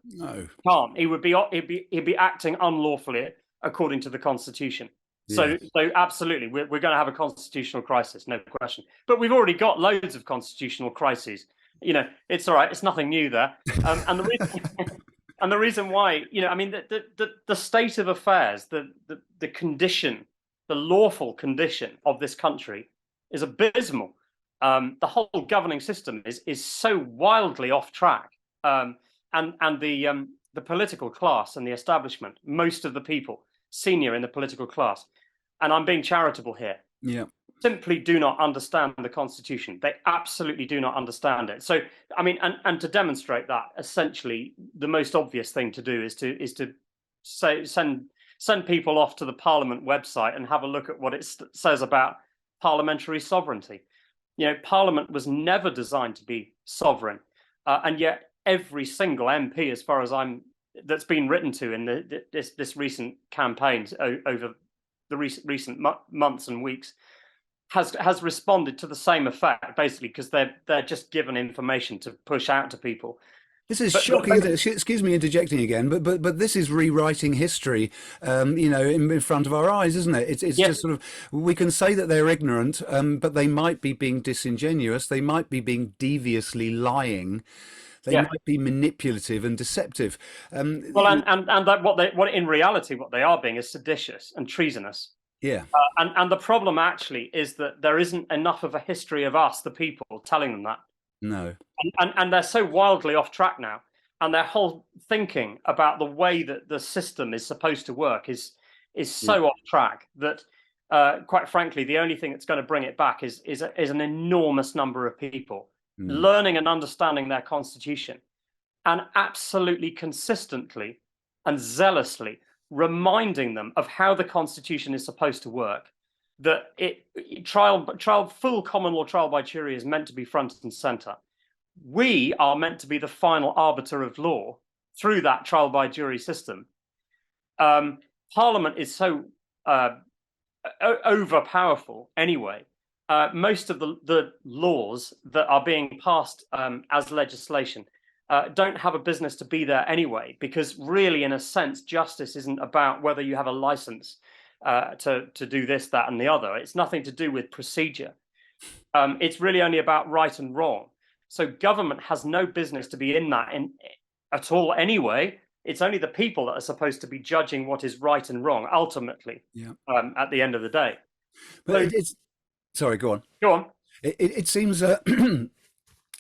can't. He'd be acting unlawfully according to the Constitution. So absolutely, we're going to have a constitutional crisis, no question. But we've already got loads of constitutional crises. You know, it's all right. It's nothing new there. And the reason, and the reason why, you know, I mean, the state of affairs, the condition, the lawful condition of this country is abysmal. The whole governing system is so wildly off track, and the political class and the establishment, most of the people senior in the political class, and I'm being charitable here, simply do not understand the Constitution. They absolutely do not understand it. So, I mean, and to demonstrate that, essentially, the most obvious thing to do is to say send people off to the Parliament website and have a look at what it says about parliamentary sovereignty. You know, Parliament was never designed to be sovereign, and yet every single MP, as far as that's been written to in this recent campaigns over the recent months and weeks, has responded to the same effect, basically, because they're just given information to push out to people. This is shocking. Excuse me interjecting again, but this is rewriting history, you know, in front of our eyes, isn't it? It's just sort of, we can say that they're ignorant, but they might be being disingenuous. They might be being deviously lying. They might be manipulative and deceptive. Well, and that what in reality what they are being is seditious and treasonous. Yeah. And the problem actually is that there isn't enough of a history of us, the people, telling them that. No. And they're so wildly off track now, and their whole thinking about the way that the system is supposed to work is so off track that, quite frankly, the only thing that's going to bring it back is an enormous number of people learning and understanding their constitution, and absolutely consistently and zealously reminding them of how the constitution is supposed to work. That full common law trial by jury is meant to be front and center. We are meant to be the final arbiter of law through that trial by jury system. Parliament is so overpowerful anyway. Most of the laws that are being passed as legislation don't have a business to be there anyway, because really, in a sense, justice isn't about whether you have a license to do this, that, and the other. It's nothing to do with procedure. It's really only about right and wrong. So government has no business to be in that at all anyway, It's only the people that are supposed to be judging what is right and wrong ultimately. Yeah. At the end of the day. But So, it's sorry, go on. go on. It seems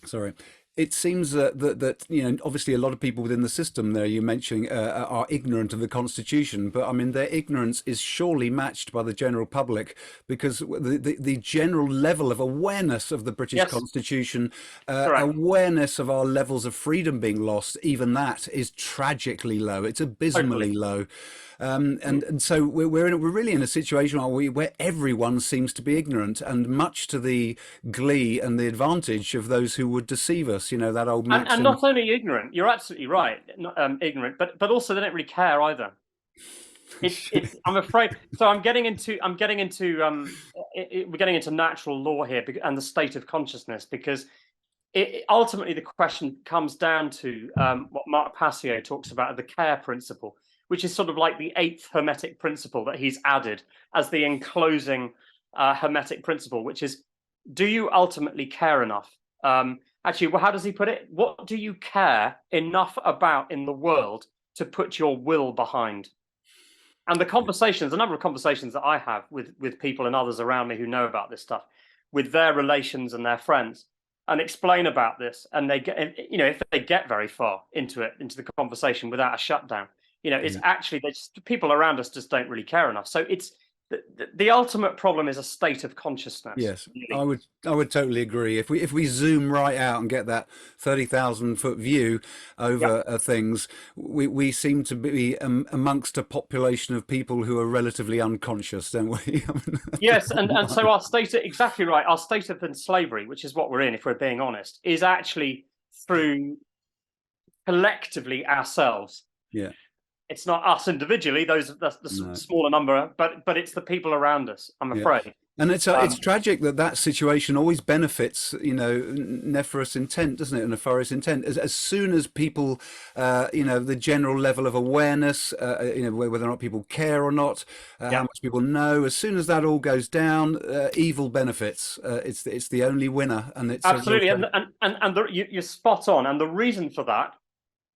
sorry. It seems that obviously a lot of people within the system there you're mentioning are ignorant of the Constitution, but I mean their ignorance is surely matched by the general public, because the general level of awareness of the British Yes, Constitution, correct. awareness of our levels of freedom being lost, even that is tragically low. It's Totally. abysmally low. And so we're really in a situation where everyone seems to be ignorant, and much to the glee and the advantage of those who would deceive us. That old And maxim. not only ignorant, you're absolutely right, not, ignorant, but also they don't really care either. It's I'm afraid. So we're getting into natural law here and the state of consciousness, because ultimately the question comes down to what Mark Passio talks about, the care principle, which is sort of like the 8th hermetic principle that he's added as the enclosing hermetic principle, which is, do you ultimately care enough? Actually, well, how does he put it? What do you care enough about in the world to put your will behind? And the conversations, a number of conversations that I have with people and others around me who know about this stuff, with their relations and their friends, and explain about this, and they get, if they get very far into the conversation without a shutdown, it's actually people around us just don't really care enough. So it's the ultimate problem is a state of consciousness. Yes, Really. I would totally agree. If we zoom right out and get that 30,000-foot view over things, we seem to be amongst a population of people who are relatively unconscious, don't we? Yes, and so our state, exactly right. Our state of slavery, which is what we're in, if we're being honest, is actually through collectively ourselves. Yeah. It's not us individually; that's the smaller number, but it's the people around us, I'm afraid. And it's tragic that situation always benefits, nefarious intent, doesn't it? Nefarious intent. As soon as people, the general level of awareness, whether or not people care or not, how much people know. As soon as that all goes down, evil benefits. It's the only winner, and it's absolutely. You're spot on. And the reason for that,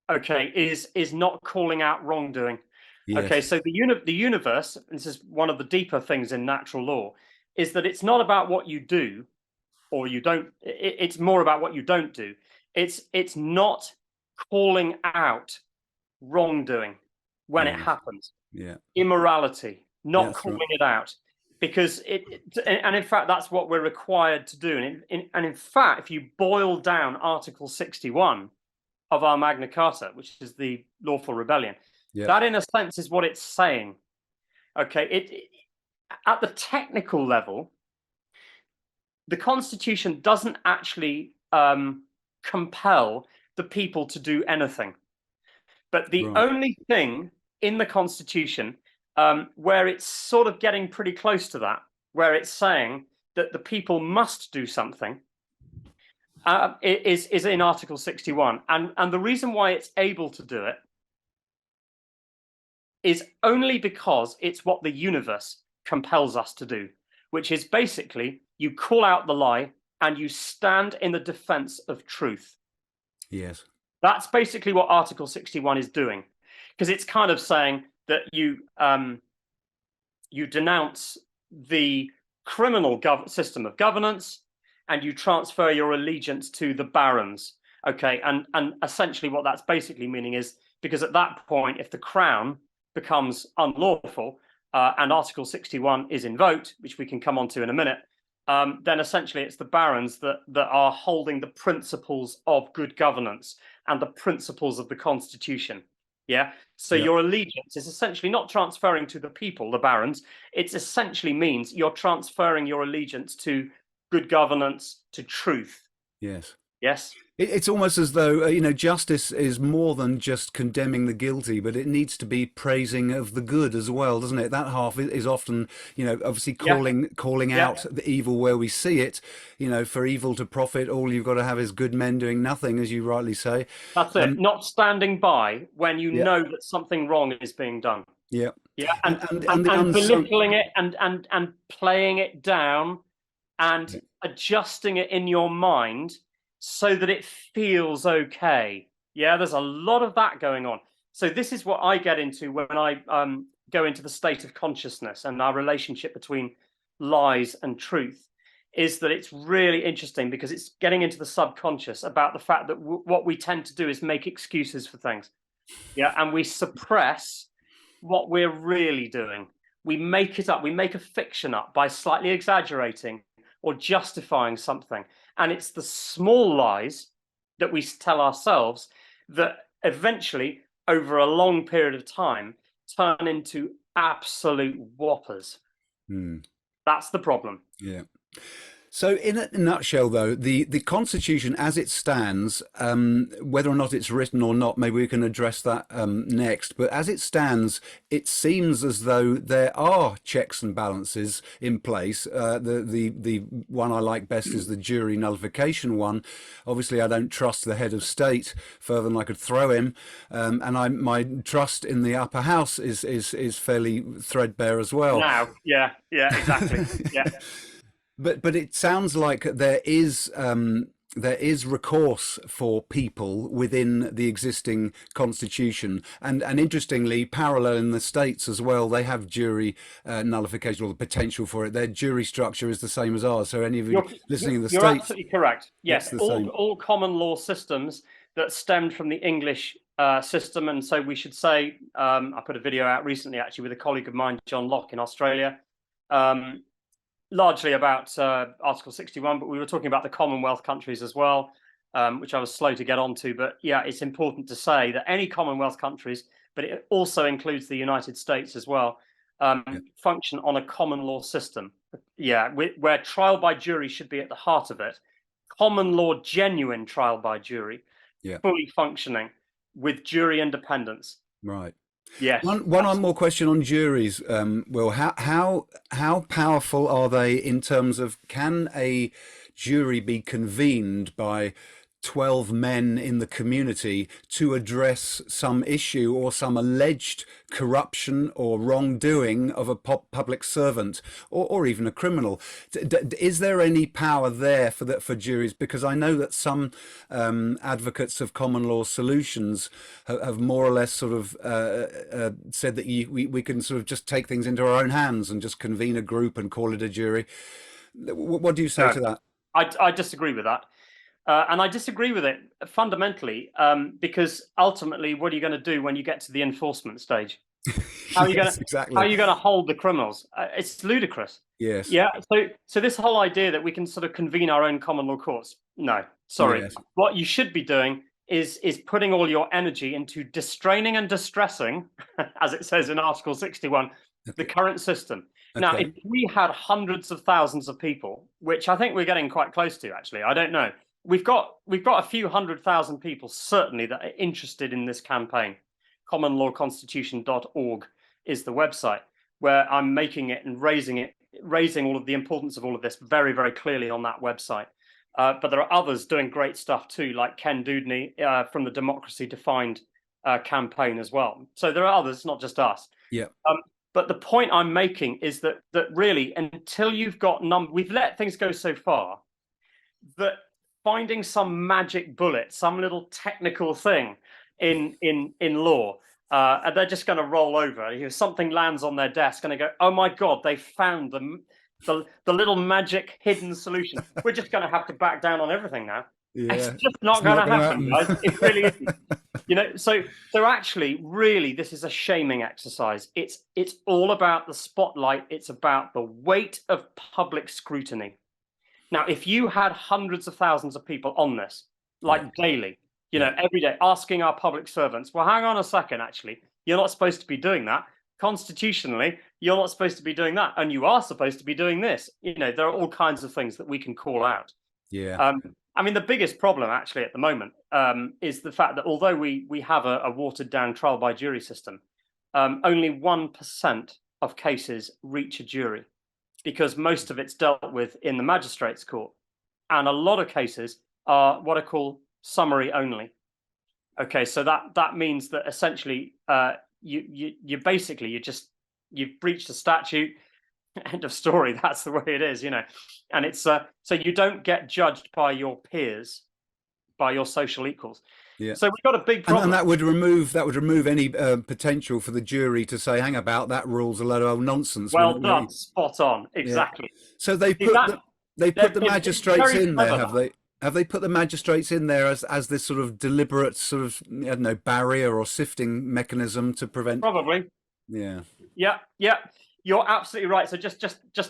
okay, is not calling out wrongdoing. Yes. Okay, so the universe, this is one of the deeper things in natural law, is that it's not about what you do or you don't. It's more about what you don't do. It's not calling out wrongdoing when it happens. Yeah. Immorality, not calling it out, because and in fact that's what we're required to do. And in fact, if you boil down Article 61 of our Magna Carta, which is the lawful rebellion, that in a sense is what it's saying. Okay, at the technical level, the Constitution doesn't actually compel the people to do anything. But the only thing in the Constitution where it's sort of getting pretty close to that, where it's saying that the people must do something, is in Article 61. And the reason why it's able to do it is only because it's what the universe compels us to do, which is basically you call out the lie and you stand in the defense of truth. Yes. That's basically what Article 61 is doing, because it's kind of saying that you denounce the criminal system of governance and you transfer your allegiance to the barons. Okay, and essentially what that's basically meaning is, because at that point, if the crown becomes unlawful and Article 61 is invoked, which we can come on to in a minute, then essentially it's the barons that are holding the principles of good governance and the principles of the Constitution. Yeah. So your allegiance is essentially not transferring to the people, the barons. It essentially means you're transferring your allegiance to good governance, to truth. Yes. Yes. It's almost as though, justice is more than just condemning the guilty, but it needs to be praising of the good as well, doesn't it? That half is often, obviously calling out the evil where we see it. For evil to profit, all you've got to have is good men doing nothing, as you rightly say. That's it. Not standing by when you know that something wrong is being done. Yeah. Yeah. And belittling it and playing it down and adjusting it in your mind so that it feels okay. Yeah, there's a lot of that going on. So this is what I get into when I go into the state of consciousness and our relationship between lies and truth, is that it's really interesting because it's getting into the subconscious about the fact that what we tend to do is make excuses for things. Yeah, and we suppress what we're really doing. We make it up. We make a fiction up by slightly exaggerating or justifying something. And it's the small lies that we tell ourselves that eventually, over a long period of time, turn into absolute whoppers. That's the problem. Yeah. So, in a nutshell, though, the Constitution as it stands, whether or not it's written or not, maybe we can address that next. But as it stands, it seems as though there are checks and balances in place. The one I like best is the jury nullification one. Obviously, I don't trust the head of state further than I could throw him, and my trust in the upper house is fairly threadbare as well. Now, yeah, exactly, yeah. But it sounds like there is recourse for people within the existing constitution, and interestingly, parallel in the States as well, they have jury nullification, or the potential for it. Their jury structure is the same as ours. So any of you listening in the You're States, absolutely correct. Yes, all all common law systems that stemmed from the English system, and so we should say, I put a video out recently actually with a colleague of mine, John Locke, in Australia. Largely about Article 61, but we were talking about the Commonwealth countries as well, which I was slow to get onto. But yeah, it's important to say that any Commonwealth countries, but it also includes the United States as well, function on a common law system. Yeah, where trial by jury should be at the heart of it. Common law, genuine trial by jury, fully functioning with jury independence. Right. Yes. One more question on juries. Will, how powerful are they in terms of, can a jury be convened by 12 men in the community to address some issue or some alleged corruption or wrongdoing of a public servant, or even a criminal? Is there any power there for juries? Because I know that some advocates of common law solutions have more or less sort of said that we can sort of just take things into our own hands and just convene a group and call it a jury. What do you say to that? I disagree with that. And I disagree with it fundamentally, because ultimately, what are you going to do when you get to the enforcement stage? How are you going to hold the criminals? It's ludicrous. Yes. Yeah. So this whole idea that we can sort of convene our own common law courts. No, sorry. Yes. What you should be doing is putting all your energy into distraining and distressing, as it says in Article 61, the current system. Okay. Now, if we had hundreds of thousands of people, which I think we're getting quite close to, actually, I don't know. We've got a few 100,000 people certainly that are interested in this campaign. Commonlawconstitution.org is the website where I'm making it and raising all of the importance of all of this very, very clearly on that website. But there are others doing great stuff too, like Ken Dudney from the Democracy Defined campaign as well. So there are others, not just us. Yeah. But the point I'm making is that really, until you've got we've let things go so far that finding some magic bullet, some little technical thing in law, and they're just going to roll over. If something lands on their desk and they go, "Oh my God, they found the little magic hidden solution." We're just going to have to back down on everything now. Yeah. It's just not going to happen, guys. It really isn't. You know, so actually, really, this is a shaming exercise. It's all about the spotlight. It's about the weight of public scrutiny. Now, if you had hundreds of thousands of people on this, like daily, you know, every day, asking our public servants, well, hang on a second, actually, you're not supposed to be doing that. Constitutionally, you're not supposed to be doing that. And you are supposed to be doing this. You know, there are all kinds of things that we can call out. Yeah. I mean, the biggest problem actually at the moment is the fact that although we have a watered down trial by jury system, only 1% of cases reach a jury, because most of it's dealt with in the magistrates' court, and a lot of cases are what I call summary only. Okay, so that means that essentially you've breached a statute. End of story. That's the way it is, you know. And it's so you don't get judged by your peers, by your social equals. Yeah. So we've got a big problem. And that would remove any potential for the jury to say, "Hang about, that rule's a load of old nonsense." Well done, spot on, Yeah. exactly. So See, that, they put the it's magistrates very in there, clever, have that. they? Have they put the magistrates in there as this sort of deliberate sort of, I don't know, barrier or sifting mechanism to prevent? Probably. Yeah. Yeah, yeah. You're absolutely right. So just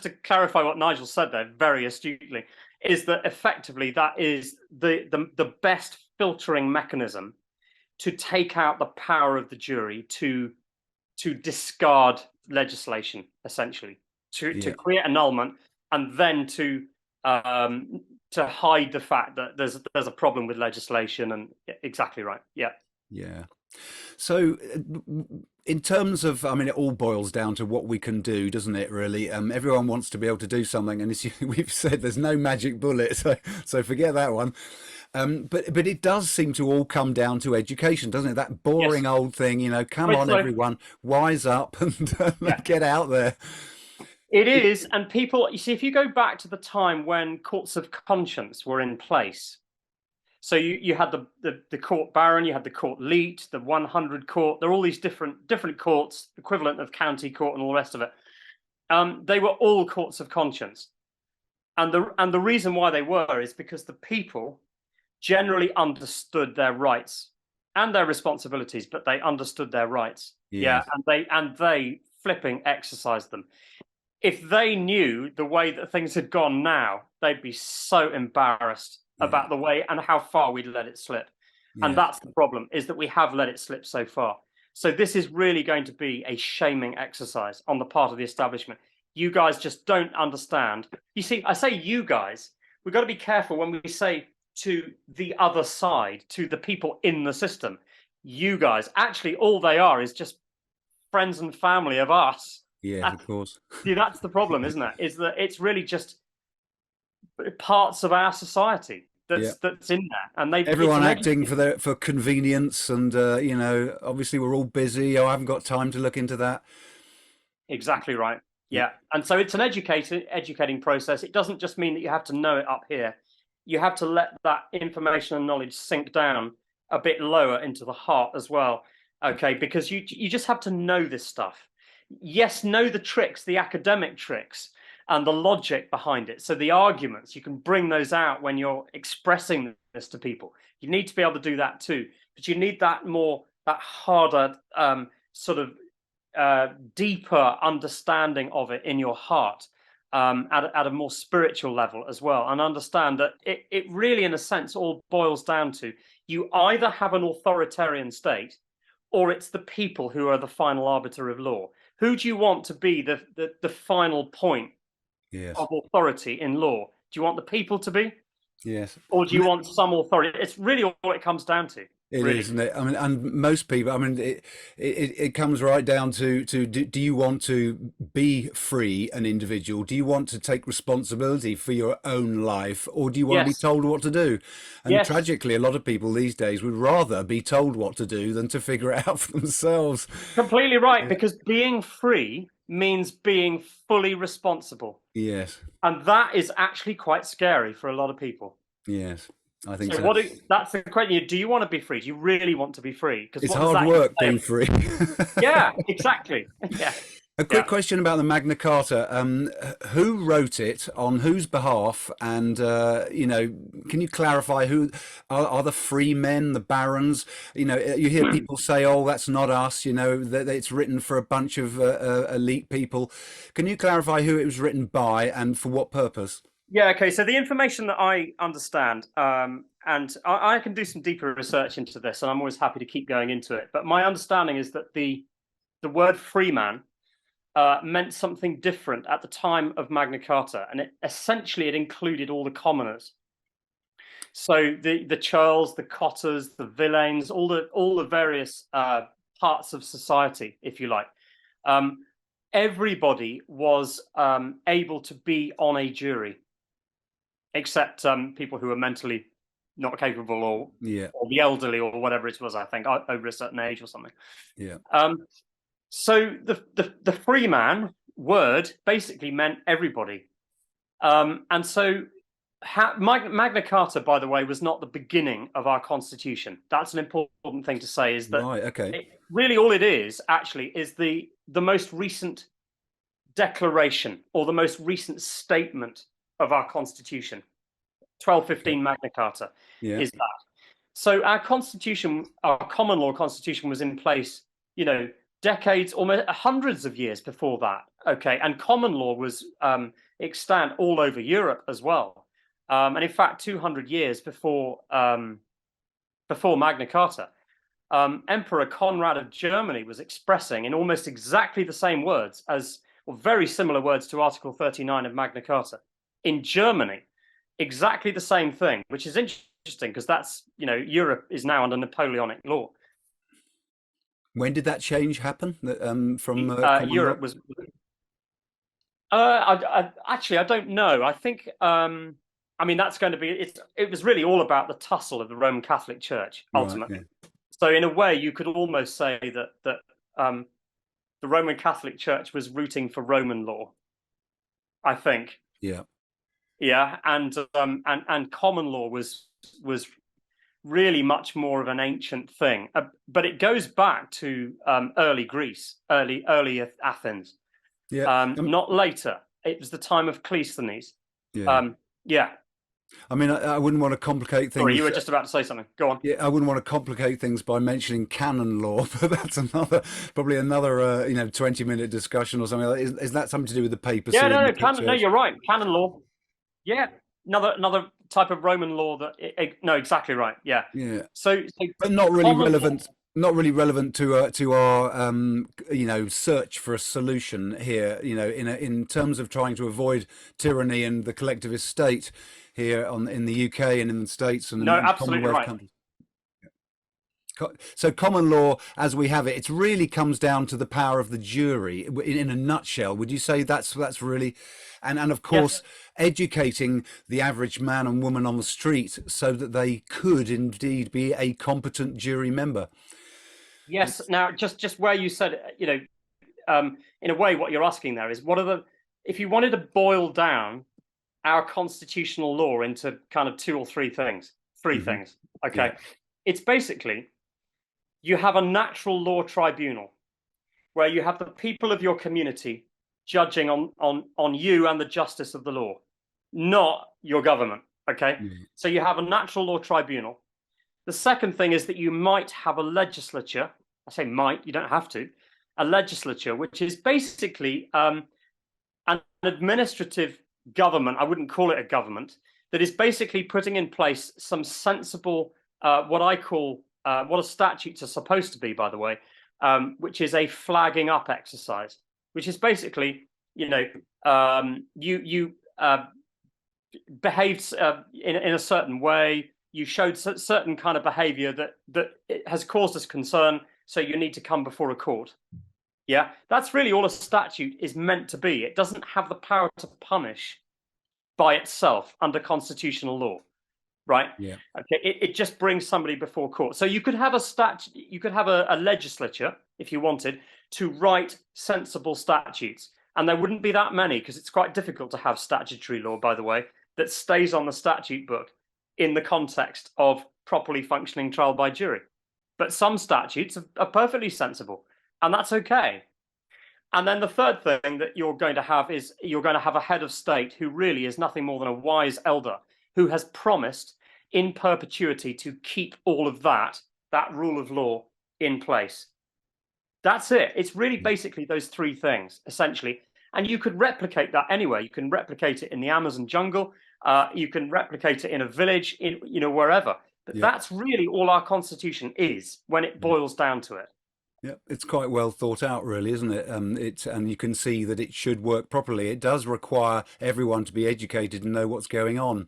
to clarify what Nigel said there very astutely, is that effectively that is the best filtering mechanism to take out the power of the jury to discard legislation, essentially, to Yeah. create annulment, and then to hide the fact that there's a problem with legislation. And exactly right. Yeah. Yeah. So, in terms of, I mean, it all boils down to what we can do, doesn't it? Really, everyone wants to be able to do something, and as we've said, there's no magic bullet, so forget that one. But it does seem to all come down to education, doesn't it? That boring Yes. old thing, come Wait, on, so everyone, wise up and yeah. get out there. It is, and people, you see, if you go back to the time when courts of conscience were in place, so you had the court baron, you had the court leet, the 100 court. There are all these different courts, equivalent of county court and all the rest of it. They were all courts of conscience, and the reason why they were is because the people generally understood their rights and their responsibilities, but they understood their rights. Yeah, Yeah. and they flipping exercised them. If they knew the way that things had gone now, they'd be so embarrassed Yeah. about the way and how far we'd let it slip. And Yeah. that's the problem, is that we have let it slip so far. So this is really going to be a shaming exercise on the part of the establishment. You guys just don't understand. You see, I say you guys, we've got to be careful when we say to the other side, to the people in the system, you guys. Actually, all they are is just friends and family of us. Yes, of course. See, that's the problem, isn't it? Is that it's really just parts of our society Yeah. that's in there, and Everyone acting for convenience, and obviously we're all busy. Oh, I haven't got time to look into that. Exactly right. Yeah, and so it's an educating process. It doesn't just mean that you have to know it up here. You have to let that information and knowledge sink down a bit lower into the heart as well. Okay, because you just have to know this stuff. Yes, know the tricks, the academic tricks, and the logic behind it. So the arguments, you can bring those out when you're expressing this to people. You need to be able to do that too, but you need that harder sort of deeper understanding of it in your heart, at a more spiritual level as well, and understand that it really, in a sense, all boils down to you either have an authoritarian state or it's the people who are the final arbiter of law. Who do you want to be the final point of authority in law? Do you want the people to be? Yes. Or do you want some authority? It's really all it comes down to. It Really. is, isn't it? I mean, and most people, I mean, it comes right down to do you want to be free, an individual? Do you want to take responsibility for your own life, or do you want to be Yes. told what to do? And Yes. tragically, a lot of people these days would rather be told what to do than to figure it out for themselves. Completely right, because being free means being fully responsible. Yes. And that is actually quite scary for a lot of people. Yes. I think So so. that's the question. Do you want to be free? Do you really want to be free? Because It's what does hard that work entail? being free. Yeah, exactly. Yeah. A quick question about the Magna Carta. Who wrote it, on whose behalf, and can you clarify who are the freemen, the barons? You hear people say, "Oh, that's not us." That it's written for a bunch of elite people. Can you clarify who it was written by and for what purpose? Yeah, okay. So the information that I understand, and I can do some deeper research into this, and I'm always happy to keep going into it. But my understanding is that the word freeman meant something different at the time of Magna Carta, and it included all the commoners. So the churls, the cotters, the villeins, all the various parts of society, if you like. Everybody was able to be on a jury, except people who were mentally not capable, or the elderly, or whatever it was. I think over a certain age or something. Yeah. So the freeman word basically meant everybody, and so Magna Carta, by the way, was not the beginning of our constitution. That's an important thing to say, is that Right. Okay. really all it is actually is the most recent declaration or the most recent statement of our constitution. 1215 Okay. Magna Carta Yeah. is that. So our constitution, our common law constitution, was in place, decades, almost hundreds of years before that. Okay, and common law was extant all over Europe as well, and in fact, 200 years before Magna Carta, Emperor Conrad of Germany was expressing in almost exactly the same words as, or very similar words to Article 39 of Magna Carta in Germany, exactly the same thing, which is interesting because that's, Europe is now under Napoleonic law. When did that change happen? From common Europe law? was. Actually, I don't know. I think. I mean, that's going to be. It was really all about the tussle of the Roman Catholic Church Right. ultimately. Yeah. So, in a way, you could almost say that the Roman Catholic Church was rooting for Roman law. I think. Yeah. Yeah, and common law was really much more of an ancient thing, but it goes back to early Greece, early Athens. Yeah. Not later. It was the time of Cleisthenes. Yeah. Yeah. I mean, I wouldn't want to complicate things. Sorry, you were just about to say something. Go on. Yeah, I wouldn't want to complicate things by mentioning canon law, but that's probably another 20-minute discussion or something. Is that something to do with the papacy? Yeah, and no, the canon. No, church? you're right. Canon law. Yeah, another type of Roman law that. No, exactly right. Yeah. Yeah. So But not really common relevant. law. Not really relevant to our search for a solution here. In terms of trying to avoid tyranny and the collectivist state here in the UK and in the States and No, in absolutely Commonwealth right. countries. So common law, as we have it, it really comes down to the power of the jury. In a nutshell, would you say that's really, and of course, Yes. educating the average man and woman on the street so that they could indeed be a competent jury member? Yes. It's Now, just where you said, in a way, what you're asking there is if you wanted to boil down our constitutional law into kind of two or three things, hmm okay, Yeah. it's basically you have a natural law tribunal where you have the people of your community judging on you and the justice of the law, not your government. Okay, Yeah. so you have a natural law tribunal. The second thing is that you might have a legislature. I say might, you don't have to. A legislature, which is basically an administrative government. I wouldn't call it a government, that is basically putting in place some sensible, what I call, what a statutes are supposed to be, by the way, which is a flagging up exercise, which is basically, you behaved in a certain way. You showed certain kind of behavior that it has caused us concern, so you need to come before a court. Yeah, that's really all a statute is meant to be. It doesn't have the power to punish by itself under constitutional law, right? Yeah. Okay, it just brings somebody before court. So you could have a statute, you could have a legislature if you wanted to write sensible statutes, and there wouldn't be that many because it's quite difficult to have statutory law, by the way, that stays on the statute book in the context of properly functioning trial by jury. But some statutes are perfectly sensible, and that's okay. And then the third thing that you're going to have is you're going to have a head of state who really is nothing more than a wise elder who has promised in perpetuity to keep all of that rule of law in place. That's it. It's really basically those three things, essentially. And you could replicate that anywhere. You can replicate it in the Amazon jungle. You can replicate it in a village, wherever. But Yeah. that's really all our constitution is when it boils down to it. Yeah, it's quite well thought out, really, isn't it? And you can see that it should work properly. It does require everyone to be educated and know what's going on.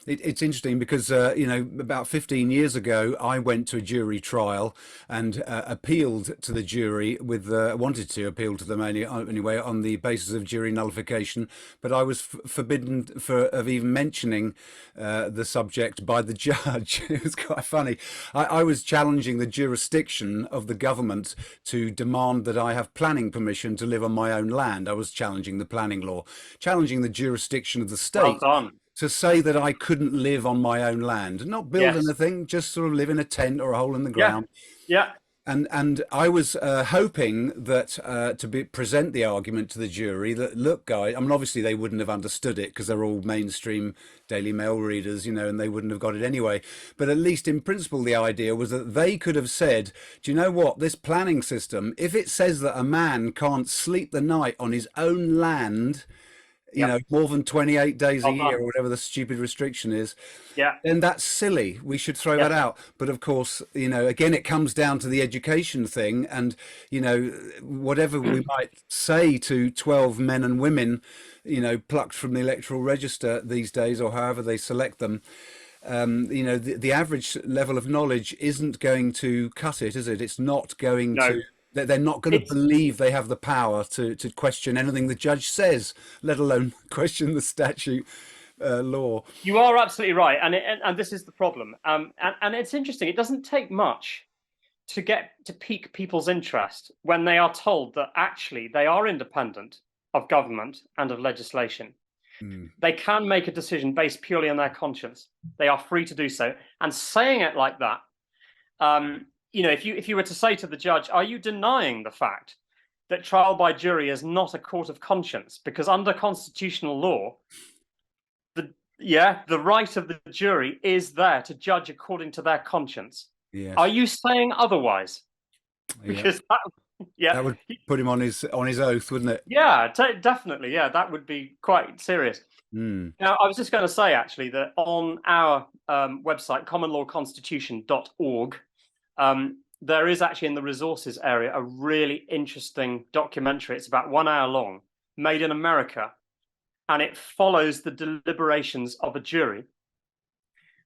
It's interesting because about 15 years ago, I went to a jury trial and appealed to the jury wanted to appeal to them anyway on the basis of jury nullification, but I was forbidden of even mentioning the subject by the judge. It was quite funny. I was challenging the jurisdiction of the government to demand that I have planning permission to live on my own land. I was challenging the planning law, challenging the jurisdiction of the Well state. done. to say that I couldn't live on my own land, not build Yes. anything, just sort of live in a tent or a hole in the Yeah. ground. Yeah. And I was hoping that present the argument to the jury that, look, guys, I mean, obviously they wouldn't have understood it because they're all mainstream Daily Mail readers, you know, and they wouldn't have got it anyway. But at least in principle, the idea was that they could have said, do you know what, this planning system, if it says that a man can't sleep the night on his own land, you know, Yep. more than 28 days a Well year done. or whatever the stupid restriction is, Yeah. then that's silly. We should throw Yeah. that out. But of course, you know, again, it comes down to the education thing. And, you know, whatever we might say to 12 men and women, you know, plucked from the electoral register these days, or however they select them, you know, the average level of knowledge isn't going to cut it, is it? It's not going No. to. They're not going to It's believe they have the power to question anything the judge says, let alone question the statute law. You are absolutely right, and this is the problem. And it's interesting. It doesn't take much to get to pique people's interest when they are told that actually they are independent of government and of legislation. Mm. They can make a decision based purely on their conscience. They are free to do so. And saying it like that, you know, if you were to say to the judge, "Are you denying the fact that trial by jury is not a court of conscience? Because under constitutional law, the right of the jury is there to judge according to their conscience. Yes. Are you saying otherwise?" Yeah. Because That would put him on his oath, wouldn't it? yeah, definitely, yeah, that would be quite serious. Mm. Now, I was just going to say actually that on our website, commonlawconstitution.org, there is actually in the resources area a really interesting documentary. It's about 1 hour long, made in America, and it follows the deliberations of a jury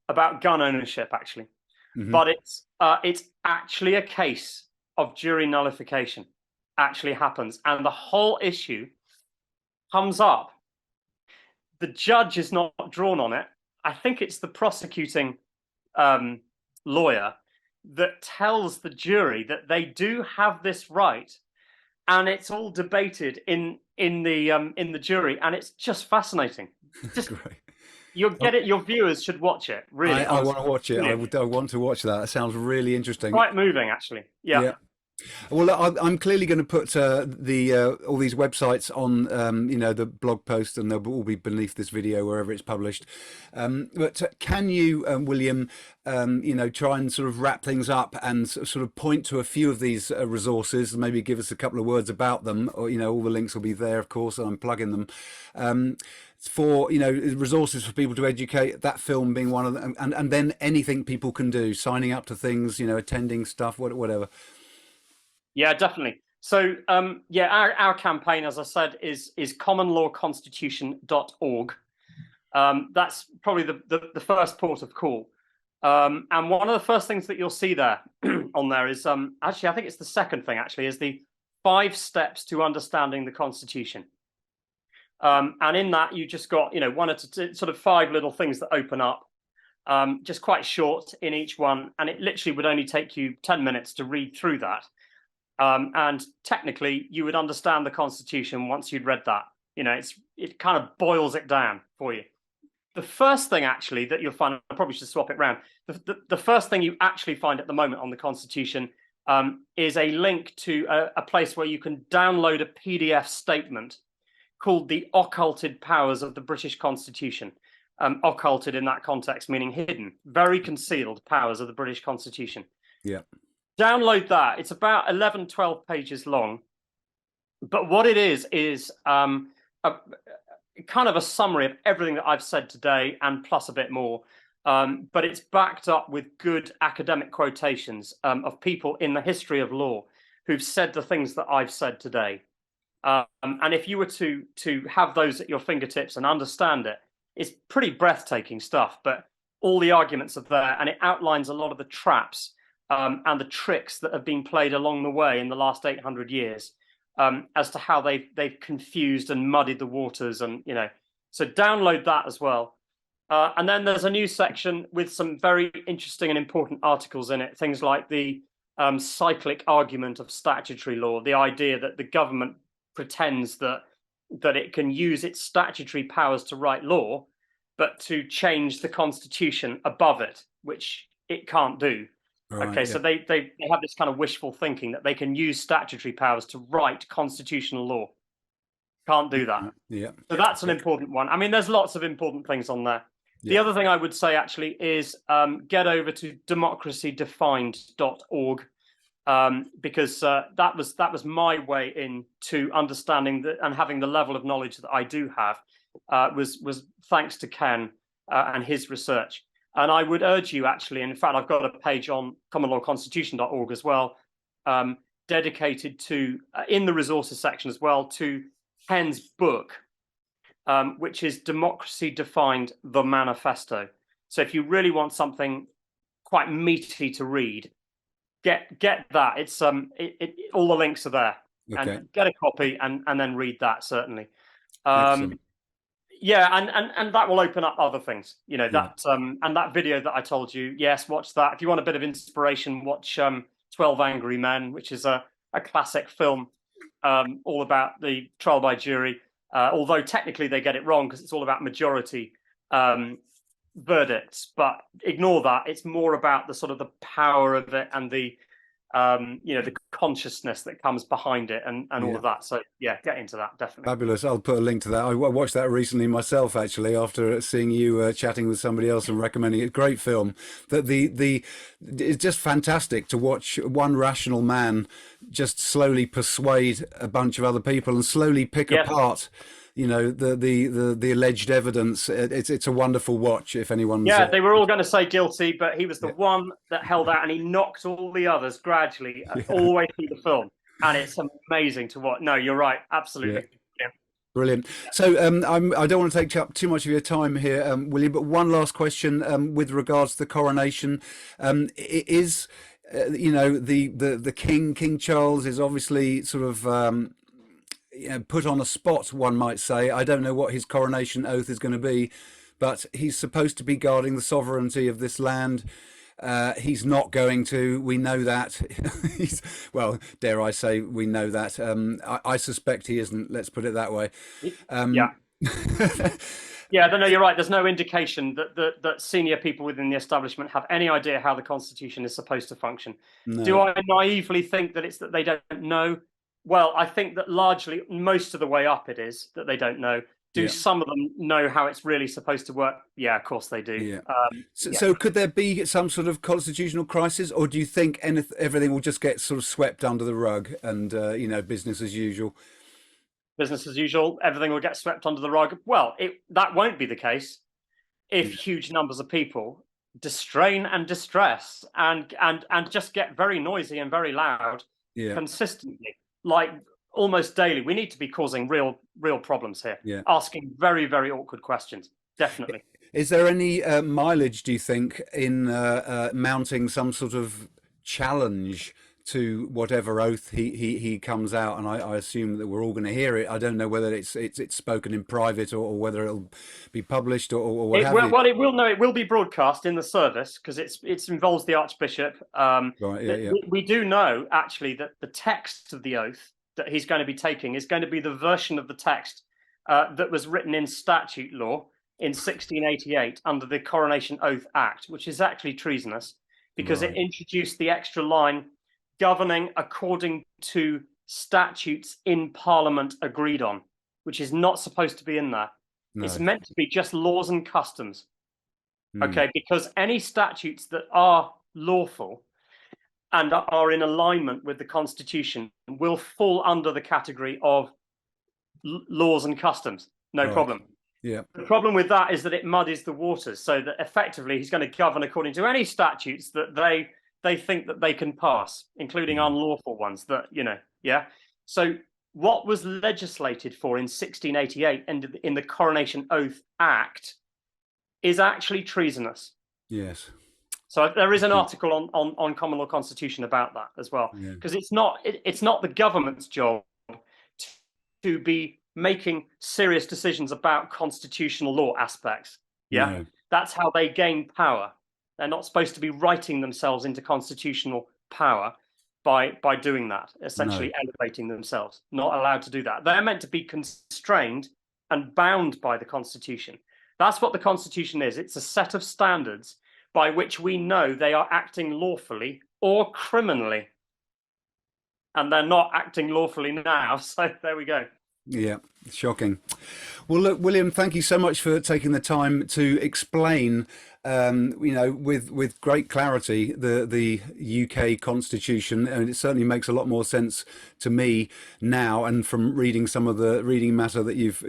about gun ownership, actually. Mm-hmm. But it's actually a case of jury nullification actually happens, and the whole issue comes up. The judge is not drawn on it. I think it's the prosecuting lawyer that tells the jury that they do have this right, and it's all debated in the jury, and it's just fascinating. Just Great. you'll get it. Your viewers should watch it. Really, I want to watch it. Brilliant. I want to watch that. It sounds really interesting. Quite moving, actually. Yeah. Yeah. Well, I'm clearly going to put all these websites on, you know, the blog post, and they'll all be beneath this video wherever it's published. But can you, William, you know, try and sort of wrap things up and sort of point to a few of these resources, and maybe give us a couple of words about them, or, you know, all the links will be there, of course, and I'm plugging them. For, you know, resources for people to educate, that film being one of them, and then anything people can do, signing up to things, you know, attending stuff, whatever. Yeah, definitely. So, yeah, our campaign, as I said, is commonlawconstitution.org. That's probably the first port of call. And one of the first things that you'll see there on there is actually, I think it's the second thing actually, is the 5 steps to understanding the Constitution. And in that, you just got, you know, one or two, sort of 5 little things that open up, just quite short in each one. And it literally would only take you 10 minutes to read through that. And technically, you would understand the Constitution once you'd read that. You know, it kind of boils it down for you. The first thing actually that you'll find, I probably should swap it around. The first thing you actually find at the moment on the Constitution is a link to a place where you can download a PDF statement called the Occulted Powers of the British Constitution. Occulted in that context meaning hidden, very concealed powers of the British Constitution. Yeah. Download that. It's about 11, 12 pages long. But what it is a kind of a summary of everything that I've said today and plus a bit more. But it's backed up with good academic quotations of people in the history of law who've said the things that I've said today. And if you were to have those at your fingertips and understand it, it's pretty breathtaking stuff. But all the arguments are there, and it outlines a lot of the traps and the tricks that have been played along the way in the last 800 years as to how they've confused and muddied the waters. And, you know, so download that as well. And then there's a new section with some very interesting and important articles in it. Things like the cyclic argument of statutory law, the idea that the government pretends that it can use its statutory powers to write law, but to change the constitution above it, which it can't do. Right, okay, so they have this kind of wishful thinking that they can use statutory powers to write constitutional law. Can't do that. Yeah. So that's an important one. I mean, there's lots of important things on there. The Yeah. other thing I would say actually is get over to democracydefined.org, because that was my way into understanding that and having the level of knowledge that I do have was thanks to Ken and his research. And I would urge you actually, and in fact, I've got a page on commonlawconstitution.org as well, dedicated to, in the resources section as well, to Ken's book, which is Democracy Defined, the Manifesto. So if you really want something quite meaty to read, get that. It's all the links are there. Okay. And get a copy and then read that, certainly. Excellent. Yeah, and that will open up other things, you know, that and that video that I told you, yes, watch that. If you want a bit of inspiration, watch 12 Angry Men, which is a classic film all about the trial by jury, although technically they get it wrong because it's all about majority verdicts, but ignore that. It's more about the sort of the power of it and the you know, the consciousness that comes behind it and all of that. So yeah, get into that, definitely. Fabulous. I'll put a link to that. I watched that recently myself, actually, after seeing you chatting with somebody else and recommending it. Great film. That it's just fantastic to watch one rational man just slowly persuade a bunch of other people and slowly pick apart, you know, the alleged evidence. It's a wonderful watch if anyone's. Yeah, they were all going to say guilty, but he was the one that held out, and he knocked all the others gradually all the way through the film, and it's amazing to watch. No, you're right, absolutely. Yeah. Brilliant. So I don't want to take up too much of your time here, William, but one last question with regards to the coronation. Is you know, the King Charles is obviously sort of you know, put on a spot, one might say. I don't know what his coronation oath is going to be, but he's supposed to be guarding the sovereignty of this land. He's not going to. We know that. Well, dare I say, we know that. I suspect he isn't. Let's put it that way. Yeah. Yeah, no, you're right. There's no indication that senior people within the establishment have any idea how the Constitution is supposed to function. No. Do I naively think that it's that they don't know? Well, I think that largely, most of the way up, it is that they don't know. Do some of them know how it's really supposed to work? Yeah, of course they do. Yeah. So could there be some sort of constitutional crisis, or do you think everything will just get sort of swept under the rug and, you know, business as usual? Business as usual, everything will get swept under the rug. Well, that won't be the case if huge numbers of people distrain and distress and just get very noisy and very loud consistently. Like almost daily. We need to be causing real problems here. Yeah. Asking very, very awkward questions. Definitely. Is there any mileage, do you think, in mounting some sort of challenge to whatever oath he comes out? And I assume that we're all going to hear it. I don't know whether it's spoken in private or whether it'll be published or what have you. Well, it will. No, it will be broadcast in the service because it involves the Archbishop. Right. We do know actually that the text of the oath that he's going to be taking is going to be the version of the text that was written in statute law in 1688 under the Coronation Oath Act, which is actually treasonous because it introduced the extra line governing according to statutes in Parliament agreed on, which is not supposed to be in there. No. It's meant to be just laws and customs. Okay, because any statutes that are lawful and are in alignment with the Constitution will fall under the category of laws and customs. No problem. Yeah. The problem with that is that it muddies the waters, so that effectively he's going to govern according to any statutes that they think that they can pass, including unlawful ones that, you know, So what was legislated for in 1688 and in the Coronation Oath Act is actually treasonous. Yes. So there is an article on Common Law Constitution about that as well, because it's not the government's job to be making serious decisions about constitutional law aspects. Yeah, no. That's how they gain power. They're not supposed to be writing themselves into constitutional power by doing that, essentially elevating themselves. Not allowed to do that. They're meant to be constrained and bound by the Constitution. That's what the Constitution is. It's a set of standards by which we know they are acting lawfully or criminally. And they're not acting lawfully now. So there we go. Yeah, shocking. Well, look, William, thank you so much for taking the time to explain, with great clarity, the UK Constitution, and it certainly makes a lot more sense to me now. And from reading some of the reading matter that you've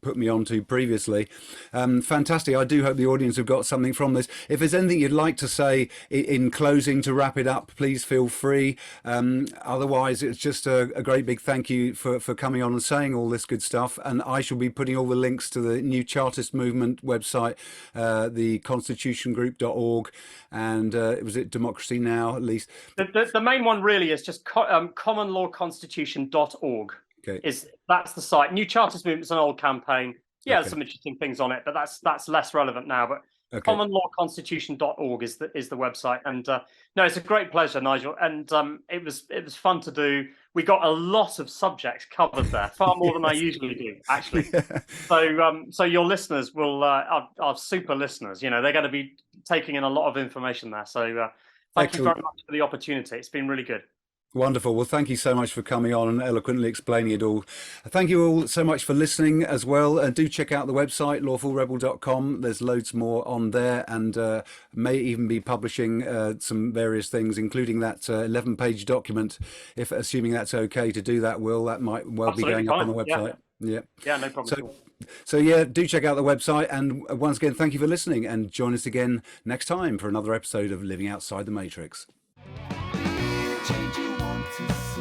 put me onto previously, fantastic. I do hope the audience have got something from this. If there's anything you'd like to say in closing to wrap it up, please feel free. Otherwise, it's just a great big thank you for coming on and saying all this good stuff. And I shall be putting all the links to the new Chartist movement website, the constitutiongroup.org, and was it Democracy Now, at least? The main one really is just commonlawconstitution.org. Okay. That's the site. New Chartist Movement's an old campaign. Yeah, Okay. there's some interesting things on it, but that's less relevant now. But Okay. commonlawconstitution.org is the website. And no, it's a great pleasure, Nigel. And it was fun to do. We got a lot of subjects covered there, far more than I usually do, actually. Yeah. So your listeners are super listeners. They're going to be taking in a lot of information there. So thank you very much for the opportunity. It's been really good. Wonderful. Well, thank you so much for coming on and eloquently explaining it all. Thank you all so much for listening as well. And do check out the website, lawfulrebel.com. There's loads more on there, and may even be publishing some various things, including that 11-page document. If assuming that's okay to do that, Will, that might well Absolutely be going fine. Up on the website. Yeah, no problem. So yeah, do check out the website. And once again, thank you for listening, and join us again next time for another episode of Living Outside the Matrix. Change you want to see.